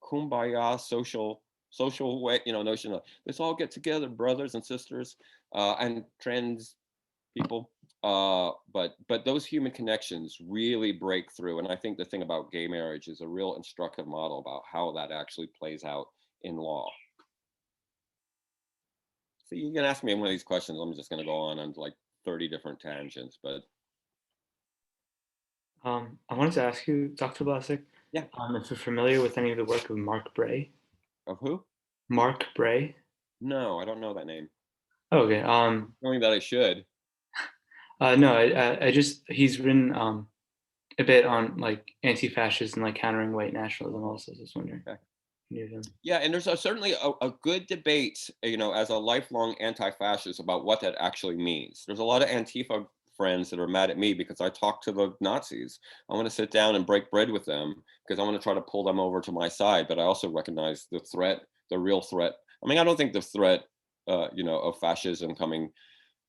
kumbaya social way, you know, notion of let's all get together, brothers and sisters, and trans people. But those human connections really break through. And I think the thing about gay marriage is a real instructive model about how that actually plays out in law. So you can ask me one of these questions. I'm just going to go on like 30 different tangents, but. I wanted to ask you, Dr. Blazak, Yeah. If you're familiar with any of the work of Mark Bray. Of who? Mark Bray. No, I don't know that name. Oh, okay. Knowing that I should. No, I just he's written a bit on like anti-fascist and like countering white nationalism. Also, I was wondering. Okay. Him. Yeah, and there's certainly a good debate, you know, as a lifelong anti-fascist about what that actually means. There's a lot of Antifa friends that are mad at me because I talk to the Nazis. I want to sit down and break bread with them because I want to try to pull them over to my side. But I also recognize the threat, the real threat. I mean, I don't think the threat, you know, of fascism coming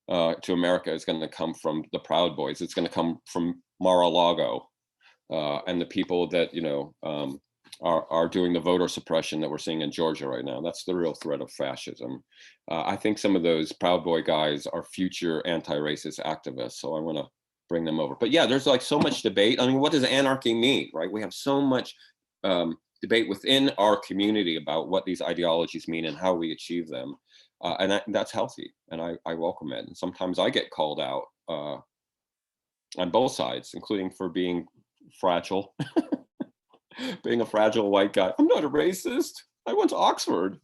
to America is going to come from the Proud Boys. It's going to come from Mar-a-Lago and the people that, you know, are doing the voter suppression that we're seeing in Georgia right now. That's the real threat of fascism. I think some of those Proud Boy guys are future anti-racist activists, so I want to bring them over. But yeah, there's like so much debate. I mean, what does anarchy mean, right? We have so much debate within our community about what these ideologies mean and how we achieve them. And that's healthy, and I welcome it. And sometimes I get called out on both sides, including for being fragile. Being a fragile white guy. I'm not a racist. I went to Oxford.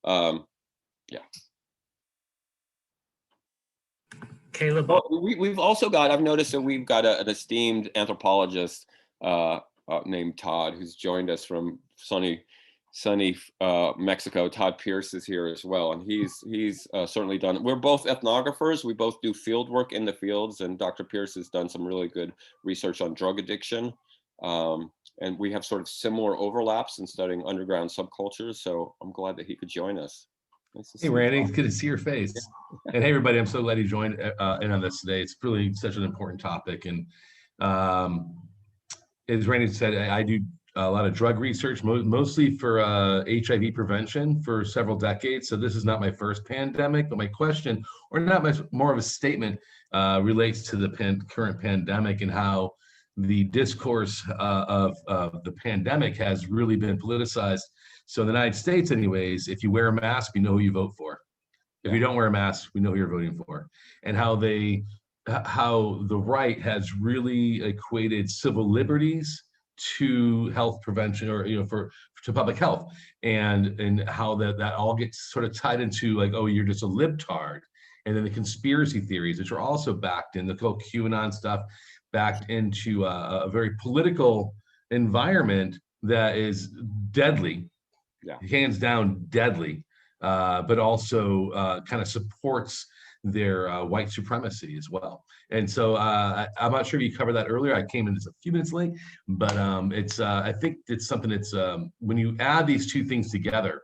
Yeah. Caleb. We've also got, I've noticed that we've got an esteemed anthropologist named Todd, who's joined us from sunny Mexico. Todd Pierce is here as well. And he's certainly done, we're both ethnographers. We both do field work in the fields, and Dr. Pierce has done some really good research on drug addiction. And we have sort of similar overlaps in studying underground subcultures. So I'm glad that he could join us. Nice to Hey, Randy, it's good to see your face. Yeah. And hey, everybody, I'm so glad you joined in on this today. It's really such an important topic. And as Randy said, I do a lot of drug research, mostly for HIV prevention for several decades. So this is not my first pandemic, but my question, or not much more of a statement, relates to the current pandemic and how the discourse of the pandemic has really been politicized. So in the United States anyways, if you wear a mask, we know who you vote for. If you don't wear a mask, we know who you're voting for. And how the right has really equated civil liberties to health prevention, or, you know, to public health, and how that all gets sort of tied into like, oh, you're just a libtard. And then the conspiracy theories, which are also backed in the whole QAnon stuff. back into a very political environment that is deadly, hands down deadly, but also kind of supports their white supremacy as well. And so I'm not sure if you covered that earlier. I came in just a few minutes late, but it's I think it's something that's when you add these two things together,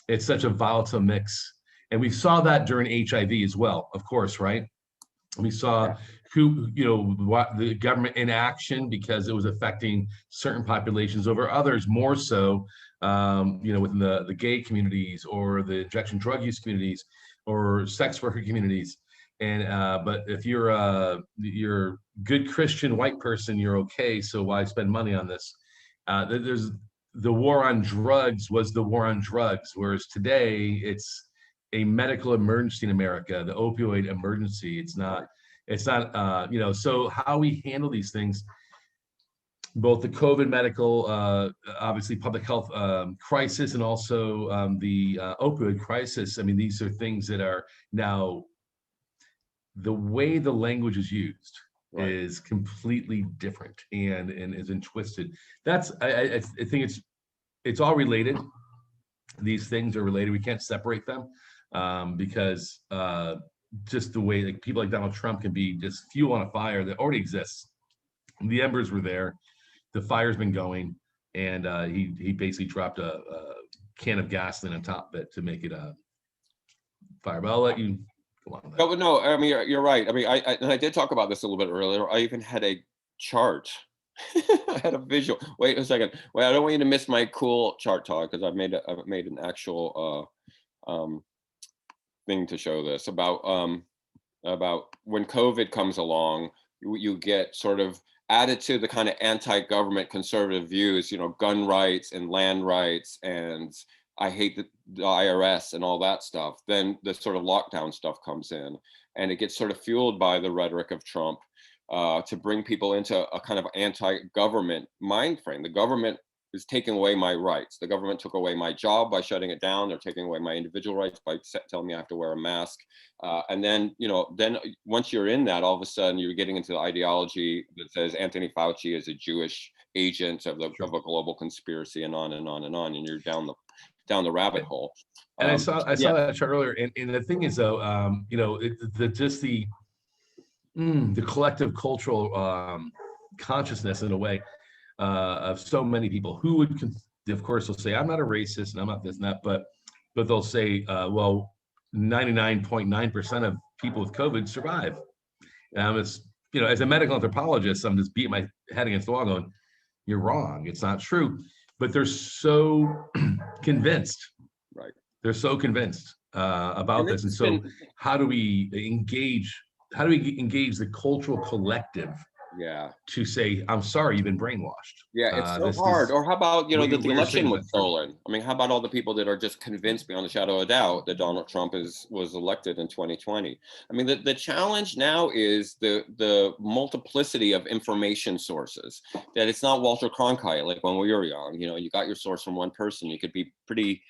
it's such a volatile mix. And we saw that during HIV as well, of course, right? We saw what the government inaction because it was affecting certain populations over others, more so, within the gay communities or the injection drug use communities or sex worker communities. And but if you're good Christian white person, you're okay. So why spend money on this? There's the war on drugs was the war on drugs, whereas today it's a medical emergency in America, the opioid emergency. It's not, so how we handle these things, both the COVID medical, obviously public health crisis, and also the opioid crisis. I mean, these are things that are now, the way the language is used is completely different and is been twisted. That's, I think it's all related. These things are related. We can't separate them. Because just the way like people like Donald Trump can be just fuel on a fire that already exists. The embers were there, the fire's been going, and he basically dropped a can of gasoline on top of it to make it a fire. But I'll let you go on. No, no, I mean you're right. I mean, I did talk about this a little bit earlier. I even had a chart. I had a visual. Wait a second. Wait, I don't want you to miss my cool chart talk because I've made an actual thing to show this about when COVID comes along, you get sort of added to the kind of anti-government conservative views, gun rights and land rights, and I hate the IRS and all that stuff. Then the sort of lockdown stuff comes in, and it gets sort of fueled by the rhetoric of Trump to bring people into a kind of anti-government mind frame. The government is taking away my rights. The government took away my job by shutting it down. They're taking away my individual rights by telling me I have to wear a mask. And then, then once you're in that, all of a sudden you're getting into the ideology that says Anthony Fauci is a Jewish agent of a global conspiracy, and on and on and on. And you're down the rabbit hole. And I saw that chart earlier. And the thing is, though, the collective cultural consciousness, in a way, of so many people who would, of course, will say, I'm not a racist and I'm not this and that, but they'll say, well, 99.9% of people with COVID survive. It's, as a medical anthropologist, I'm just beating my head against the wall going, you're wrong. It's not true. But they're so convinced. Right. They're so convinced about this. And so how do we engage the cultural collective to say, I'm sorry, you've been brainwashed? Yeah, it's so hard. Or how about, the election was stolen? I mean, how about all the people that are just convinced beyond a shadow of a doubt that Donald Trump was elected in 2020? I mean, the challenge now is the multiplicity of information sources, that it's not Walter Cronkite like when we were young. You got your source from one person. You could be pretty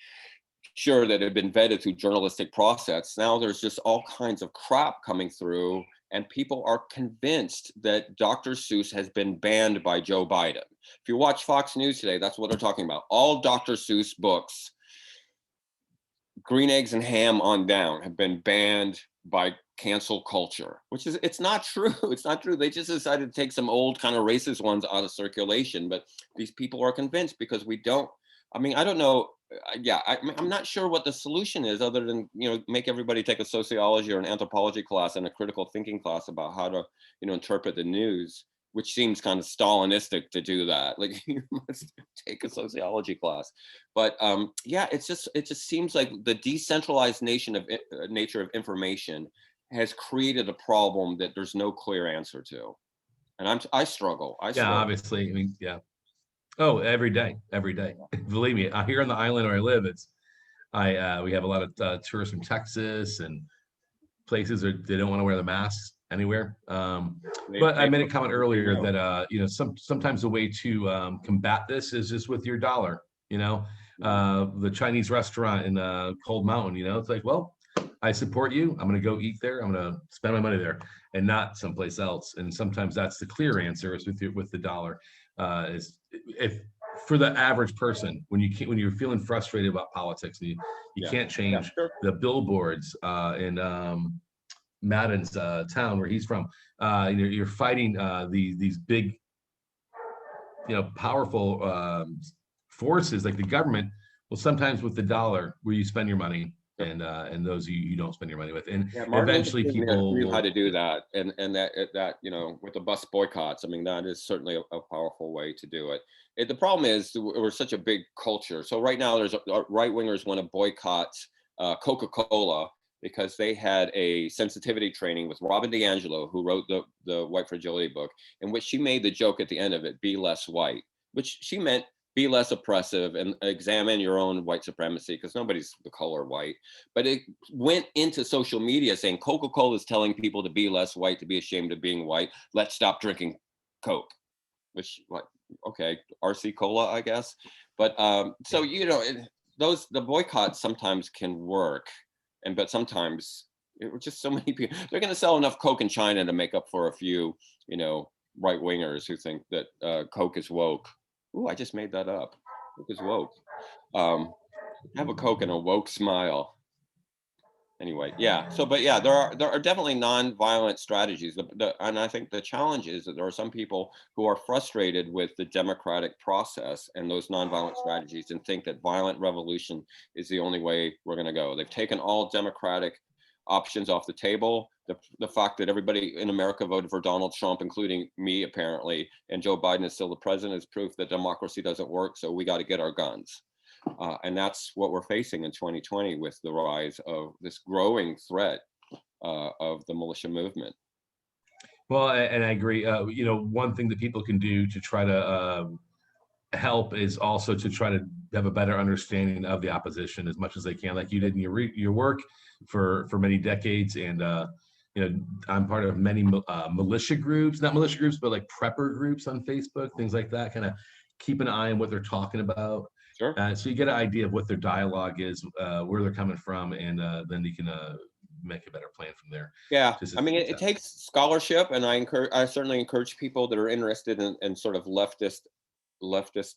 sure that it had been vetted through journalistic process. Now there's just all kinds of crap coming through, and people are convinced that Dr. Seuss has been banned by Joe Biden. If you watch Fox News today, that's what they're talking about. All Dr. Seuss books, Green Eggs and Ham on down, have been banned by cancel culture, it's not true. It's not true. They just decided to take some old kind of racist ones out of circulation, but these people are convinced because we don't, I don't know. I'm not sure what the solution is, other than make everybody take a sociology or an anthropology class and a critical thinking class about how to interpret the news, which seems kind of Stalinistic to do that. Like, you must take a sociology class. But it just seems like the decentralized nature of information has created a problem that there's no clear answer to, and I struggle. Obviously, Oh, every day. Believe me, here on the island where I live, we have a lot of tourists from Texas and places that they don't want to wear the masks anywhere. But I made a comment earlier that sometimes the way to combat this is just with your dollar. The Chinese restaurant in Cold Mountain. It's like, well, I support you. I'm going to go eat there. I'm going to spend my money there and not someplace else. And sometimes that's the clear answer is with the dollar. Is if for the average person, when you're feeling frustrated about politics, you can't change the billboards in Madden's town where he's from. You're fighting these big, powerful forces like the government. Well, sometimes with the dollar, where you spend your money, and those you don't spend your money with, and eventually people knew how to do that, and that with the bus boycotts. I mean, that is certainly a powerful way to do it. The problem is we're such a big culture. So right now, there's right wingers want to boycott Coca-Cola because they had a sensitivity training with Robin DiAngelo, who wrote the White Fragility book, in which she made the joke at the end of it, "Be less white," which she meant be less oppressive and examine your own white supremacy, because nobody's the color white. But it went into social media saying Coca-Cola is telling people to be less white, to be ashamed of being white. Let's stop drinking Coke, which, like, okay, RC Cola, I guess. But so, the boycotts sometimes can work. But sometimes it was just so many people, they're going to sell enough Coke in China to make up for a few, right wingers who think that Coke is woke. Ooh, I just made that up. Coke is woke. Have a Coke and a woke smile. Anyway, yeah. So, but yeah, there are definitely non-violent strategies. And I think the challenge is that there are some people who are frustrated with the democratic process and those non-violent strategies and think that violent revolution is the only way we're going to go. They've taken all democratic options off the table. The fact that everybody in America voted for Donald Trump, including me, apparently, and Joe Biden is still the president, is proof that democracy doesn't work. So we got to get our guns. And that's what we're facing in 2020 with the rise of this growing threat of the militia movement. Well, and I agree. One thing that people can do to try to help is also to try to have a better understanding of the opposition as much as they can, like you did in your work for many decades. And I'm part of many militia groups, not militia groups, but like prepper groups on Facebook, things like that. Kind of keep an eye on what they're talking about. Sure. So you get an idea of what their dialogue is, where they're coming from, and then you can make a better plan from there. Yeah, I mean, it takes scholarship, and I certainly encourage people that are interested in sort of leftist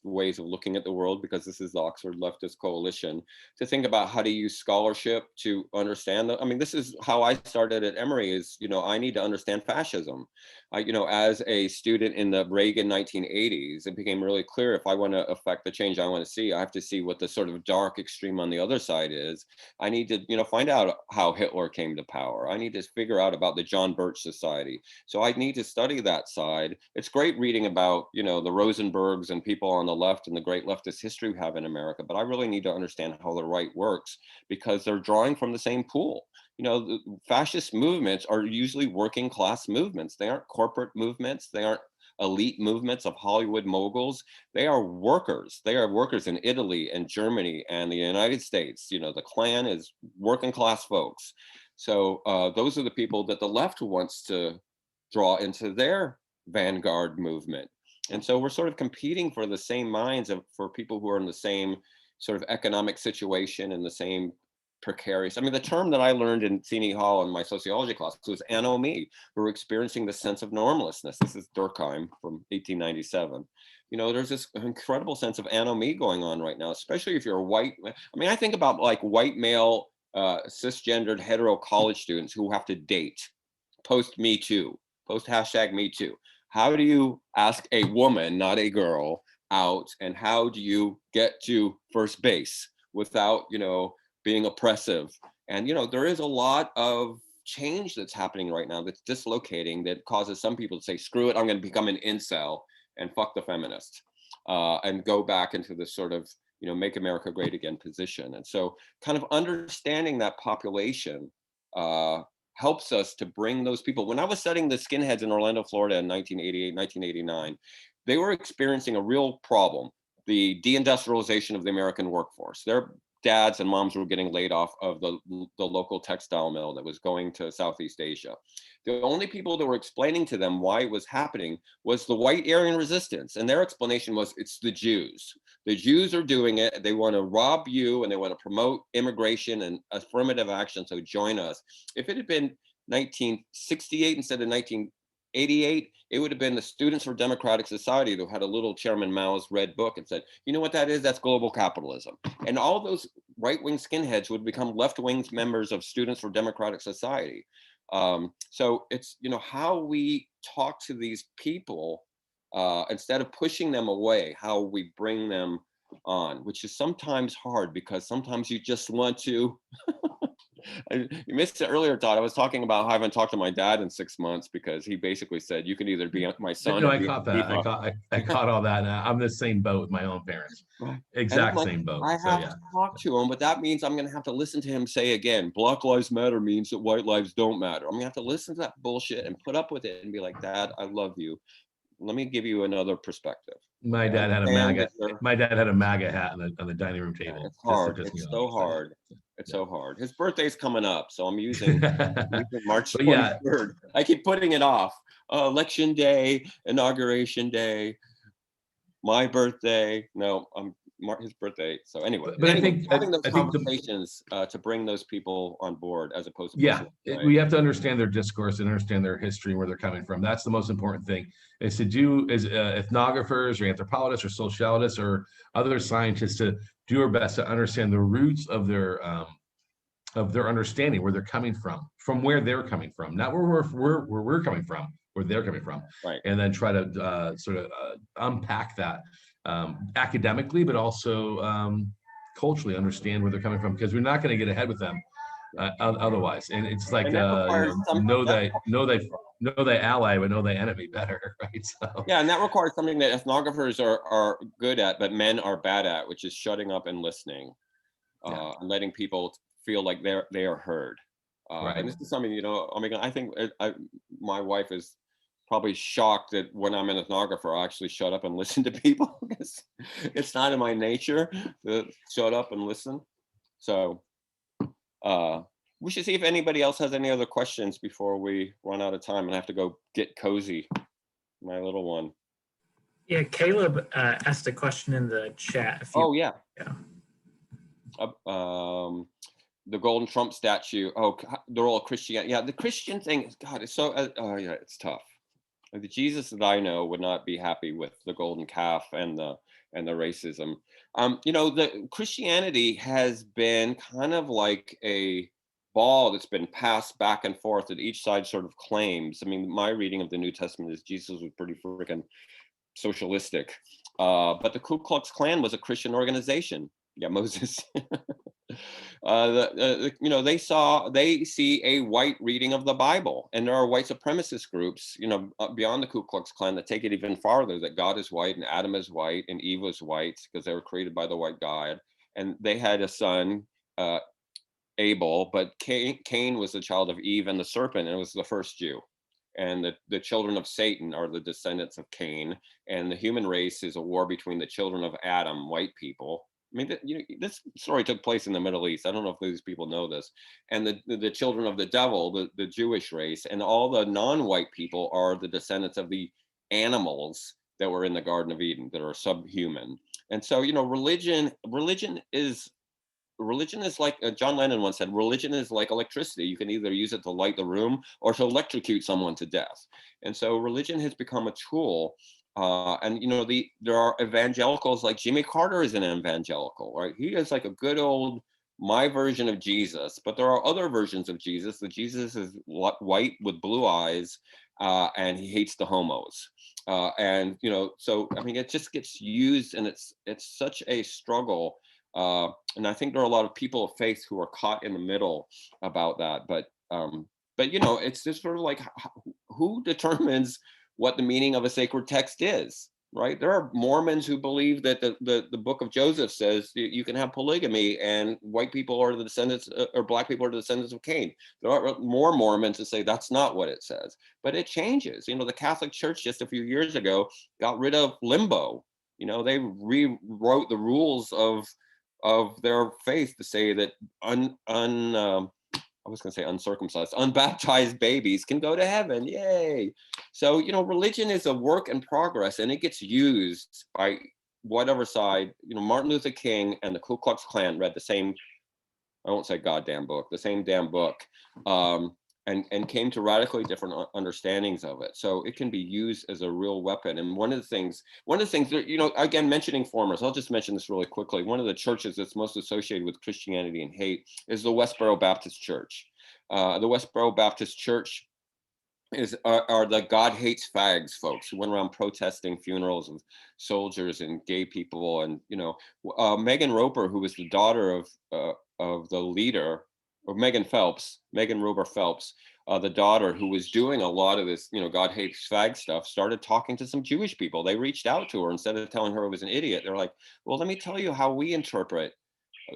ways of looking at the world, because this is the Oxford Leftist Coalition, to think about how to use scholarship to understand I mean, this is how I started at Emory, is, I need to understand fascism. As a student in the Reagan 1980s, it became really clear if I want to affect the change I want to see, I have to see what the sort of dark extreme on the other side is. I need to, find out how Hitler came to power. I need to figure out about the John Birch Society. So I need to study that side. It's great reading about, the Rosenbergs and people on the left and the great leftist history we have in America, but I really need to understand how the right works, because they're drawing from the same pool. The fascist movements are usually working class movements. They aren't corporate movements. They aren't elite movements of Hollywood moguls. They are workers. They are workers in Italy and Germany and the United States. The Klan is working class folks. So those are the people that the left wants to draw into their vanguard movement. And so we're sort of competing for the same minds for people who are in the same sort of economic situation and the same precarious. I mean, the term that I learned in Senior Hall in my sociology class was anomie. We're experiencing the sense of normlessness. This is Durkheim from 1897. There's this incredible sense of anomie going on right now, especially if you're a white. I mean, I think about like white male, cisgendered, hetero college students who have to date post Me Too, post #MeToo. How do you ask a woman, not a girl, out, and how do you get to first base without, being oppressive? And, there is a lot of change that's happening right now that's dislocating, that causes some people to say, screw it, I'm going to become an incel and fuck the feminist, and go back into this sort of, make America great again position. And so kind of understanding that population helps us to bring those people. When I was studying the skinheads in Orlando, Florida in 1988, 1989, they were experiencing a real problem, the deindustrialization of the American workforce. Their dads and moms were getting laid off of the local textile mill that was going to Southeast Asia. The only people that were explaining to them why it was happening was the white Aryan resistance. And their explanation was, it's the Jews. The Jews are doing it. They want to rob you and they want to promote immigration and affirmative action. So join us. If it had been 1968 instead of 1988, it would have been the Students for Democratic Society who had a little Chairman Mao's red book and said, you know what that is? That's global capitalism. And all those right-wing skinheads would become left-wing members of Students for Democratic Society. So it's, you know, how we talk to these people instead of pushing them away, how we bring them on, which is sometimes hard because sometimes you just want to. You missed it earlier, Todd. I was talking about how I haven't talked to my dad in 6 months because he basically said, you can either be my son. No, or I be caught that. I caught all that. I'm the same boat with my own parents. Right. Exact Like, same boat. I So have yeah. to talk to him, but that means I'm going to have to listen to him say again, Black Lives Matter means that white lives don't matter. I'm going to have to listen to that bullshit and put up with it and be like, Dad, I love you. Let me give you another perspective. My Okay, dad had a understand MAGA. that you're- My dad had a MAGA hat on the dining room table. It's hard. Just to piss It's me so off. hard. It's Yeah. so hard. His birthday's coming up, so I'm using March But yeah. 23rd. I keep putting it off. Election day, inauguration day, my birthday. No, his birthday. So anyway, But anyway, having those I think conversations to bring those people on board as opposed to yeah, pushing away. we have to understand their discourse and understand their history and where they're coming from. That's the most important thing. Is to do as ethnographers or anthropologists or sociologists or other scientists to do our best to understand the roots of their understanding, where they're coming from where they're coming from, not where we're coming from, where they're coming from, Right. and then try to sort of unpack that academically, but also culturally understand where they're coming from, because we're not going to get ahead with them otherwise. And it's like And that requires know thy ally, but know thy enemy better, right? So yeah, and that requires something that ethnographers are good at, but men are bad at, which is shutting up and listening, and letting people feel like they are heard. Right. And this is something, you know, I mean, I think my wife is probably shocked that when I'm an ethnographer, I actually shut up and listen to people because it's not in my nature to shut up and listen. So we should see if anybody else has any other questions before we run out of time and I have to go get cozy, my little one. Yeah, Caleb asked a question in the chat. Oh, yeah. Yeah. The Golden Trump statue. Oh, they're all Christian. Yeah, the Christian thing, God, it's so, oh yeah, it's tough. The Jesus that I know would not be happy with the golden calf and the racism. You know, the Christianity has been kind of like a ball that's been passed back and forth that each side sort of claims. I mean, my reading of the New Testament is Jesus was pretty freaking socialistic. But the Ku Klux Klan was a Christian organization. Yeah, Moses. You know, they see a white reading of the Bible, and there are white supremacist groups, you know, beyond the Ku Klux Klan that take it even farther, that God is white and Adam is white and Eve was white because they were created by the white God, and they had a son, Abel, but Cain was the child of Eve and the serpent, and it was the first Jew. And the children of Satan are the descendants of Cain, and the human race is a war between the children of Adam, white people. I mean, you know, this story took place in the Middle East. I don't know if these people know this. And the children of the devil, the Jewish race, and all the non-white people are the descendants of the animals that were in the Garden of Eden that are subhuman. And so, you know, religion is like John Lennon once said, religion is like electricity. You can either use it to light the room or to electrocute someone to death. And so religion has become a tool. And you know, there are evangelicals, like Jimmy Carter is an evangelical, right? He is like a good old my version of Jesus, but there are other versions of Jesus. The Jesus is white with blue eyes, and he hates the homos. And you know, so I mean, it just gets used, and it's such a struggle. And I think there are a lot of people of faith who are caught in the middle about that. But you know, it's just sort of like, who determines what the meaning of a sacred text is, right? There are Mormons who believe that the book of Joseph says you can have polygamy, and white people are the descendants, or black people are the descendants of Cain. There are more Mormons who say that's not what it says, but it changes. You know, the Catholic Church just a few years ago got rid of limbo. You know, they rewrote the rules of their faith to say that I was going to say uncircumcised, unbaptized babies can go to heaven. Yay. So, you know, religion is a work in progress, and it gets used by whatever side, Martin Luther King and the Ku Klux Klan read the same, I won't say goddamn book, the same damn book, and came to radically different understandings of it. So it can be used as a real weapon. And one of the things that, again, mentioning formers, I'll just mention this really quickly. One of the churches that's most associated with Christianity and hate is the Westboro Baptist Church. The Westboro Baptist Church are the God hates fags folks who went around protesting funerals of soldiers and gay people. And, Megan Roper, who was the daughter of the leader, or Megan Roper Phelps, the daughter who was doing a lot of this, God hates fag stuff, started talking to some Jewish people. They reached out to her instead of telling her it was an idiot. They're like, well, let me tell you how we interpret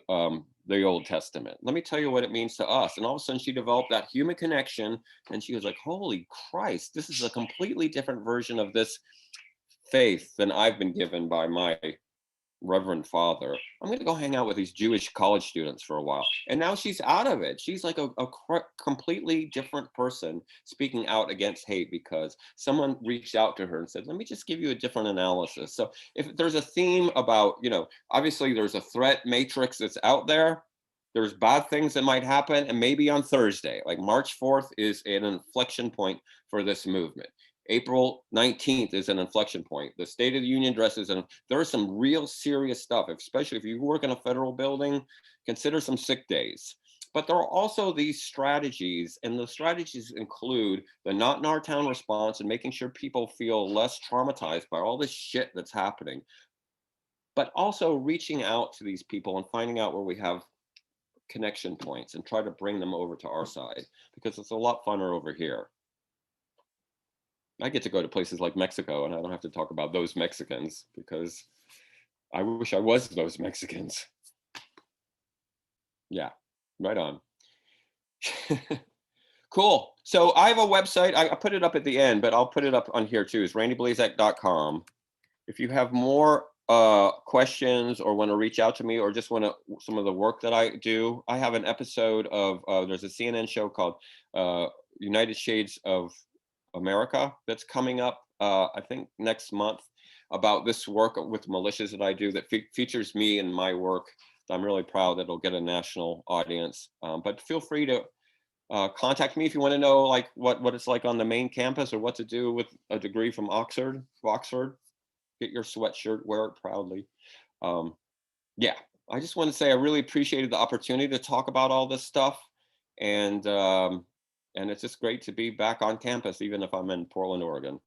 the Old Testament. Let me tell you what it means to us. And all of a sudden she developed that human connection, and she was like, holy Christ, this is a completely different version of this faith than I've been given by my Reverend Father. I'm going to go hang out with these Jewish college students for a while. And now she's out of it. She's like a completely different person speaking out against hate because someone reached out to her and said, let me just give you a different analysis. So if there's a theme about, obviously there's a threat matrix that's out there. There's bad things that might happen. And maybe on Thursday, like March 4th is an inflection point for this movement. April 19th is an inflection point. The State of the Union addresses, and there is some real serious stuff, especially if you work in a federal building, consider some sick days. But there are also these strategies, and the strategies include the not in our town response and making sure people feel less traumatized by all this shit that's happening, but also reaching out to these people and finding out where we have connection points and try to bring them over to our side, because it's a lot funner over here. I get to go to places like Mexico and I don't have to talk about those Mexicans because I wish I was those Mexicans. Yeah, right on. Cool. So I have a website. I put it up at the end, but I'll put it up on here too. It's randyblazak.com. If you have more questions or want to reach out to me or just want some of the work that I do, I have an episode of, there's a CNN show called United Shades of America that's coming up, I think next month, about this work with militias that I do that features me and my work. I'm really proud that it'll get a national audience. But feel free to contact me if you want to know like what it's like on the main campus or what to do with a degree from Oxford. Get your sweatshirt, wear it proudly. Yeah, I just want to say I really appreciated the opportunity to talk about all this stuff. And it's just great to be back on campus, even if I'm in Portland, Oregon.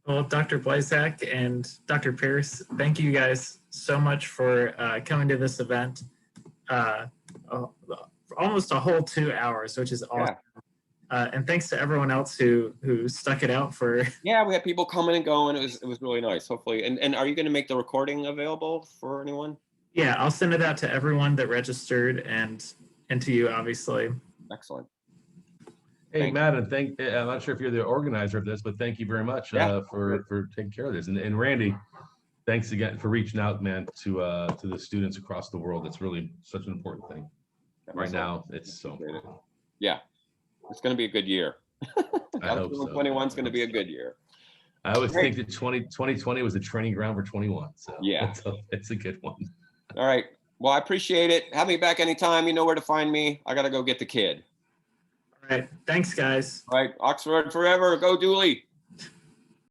Well, Dr. Blazak and Dr. Pierce, thank you guys so much for coming to this event. Almost a whole 2 hours, which is awesome. Yeah. And thanks to everyone else who stuck it out for. Yeah, we had people coming and going. It was really nice. Hopefully, and are you going to make the recording available for anyone? Yeah, I'll send it out to everyone that registered and to you, obviously. Excellent. Hey, Thank Matt, and I'm not sure if you're the organizer of this, but thank you very much for taking care of this. And Randy, thanks again for reaching out, man, to the students across the world. It's really such an important thing right now. It's so important. Yeah, it's going to be a good year. I hope so. 21 is going to be a good year. I always think that 2020 was a training ground for 21. So yeah, it's a good one. All right. Well, I appreciate it. Have me back anytime. You know where to find me. I got to go get the kid. All right. Thanks, guys. All right. Oxford forever. Go Dooley.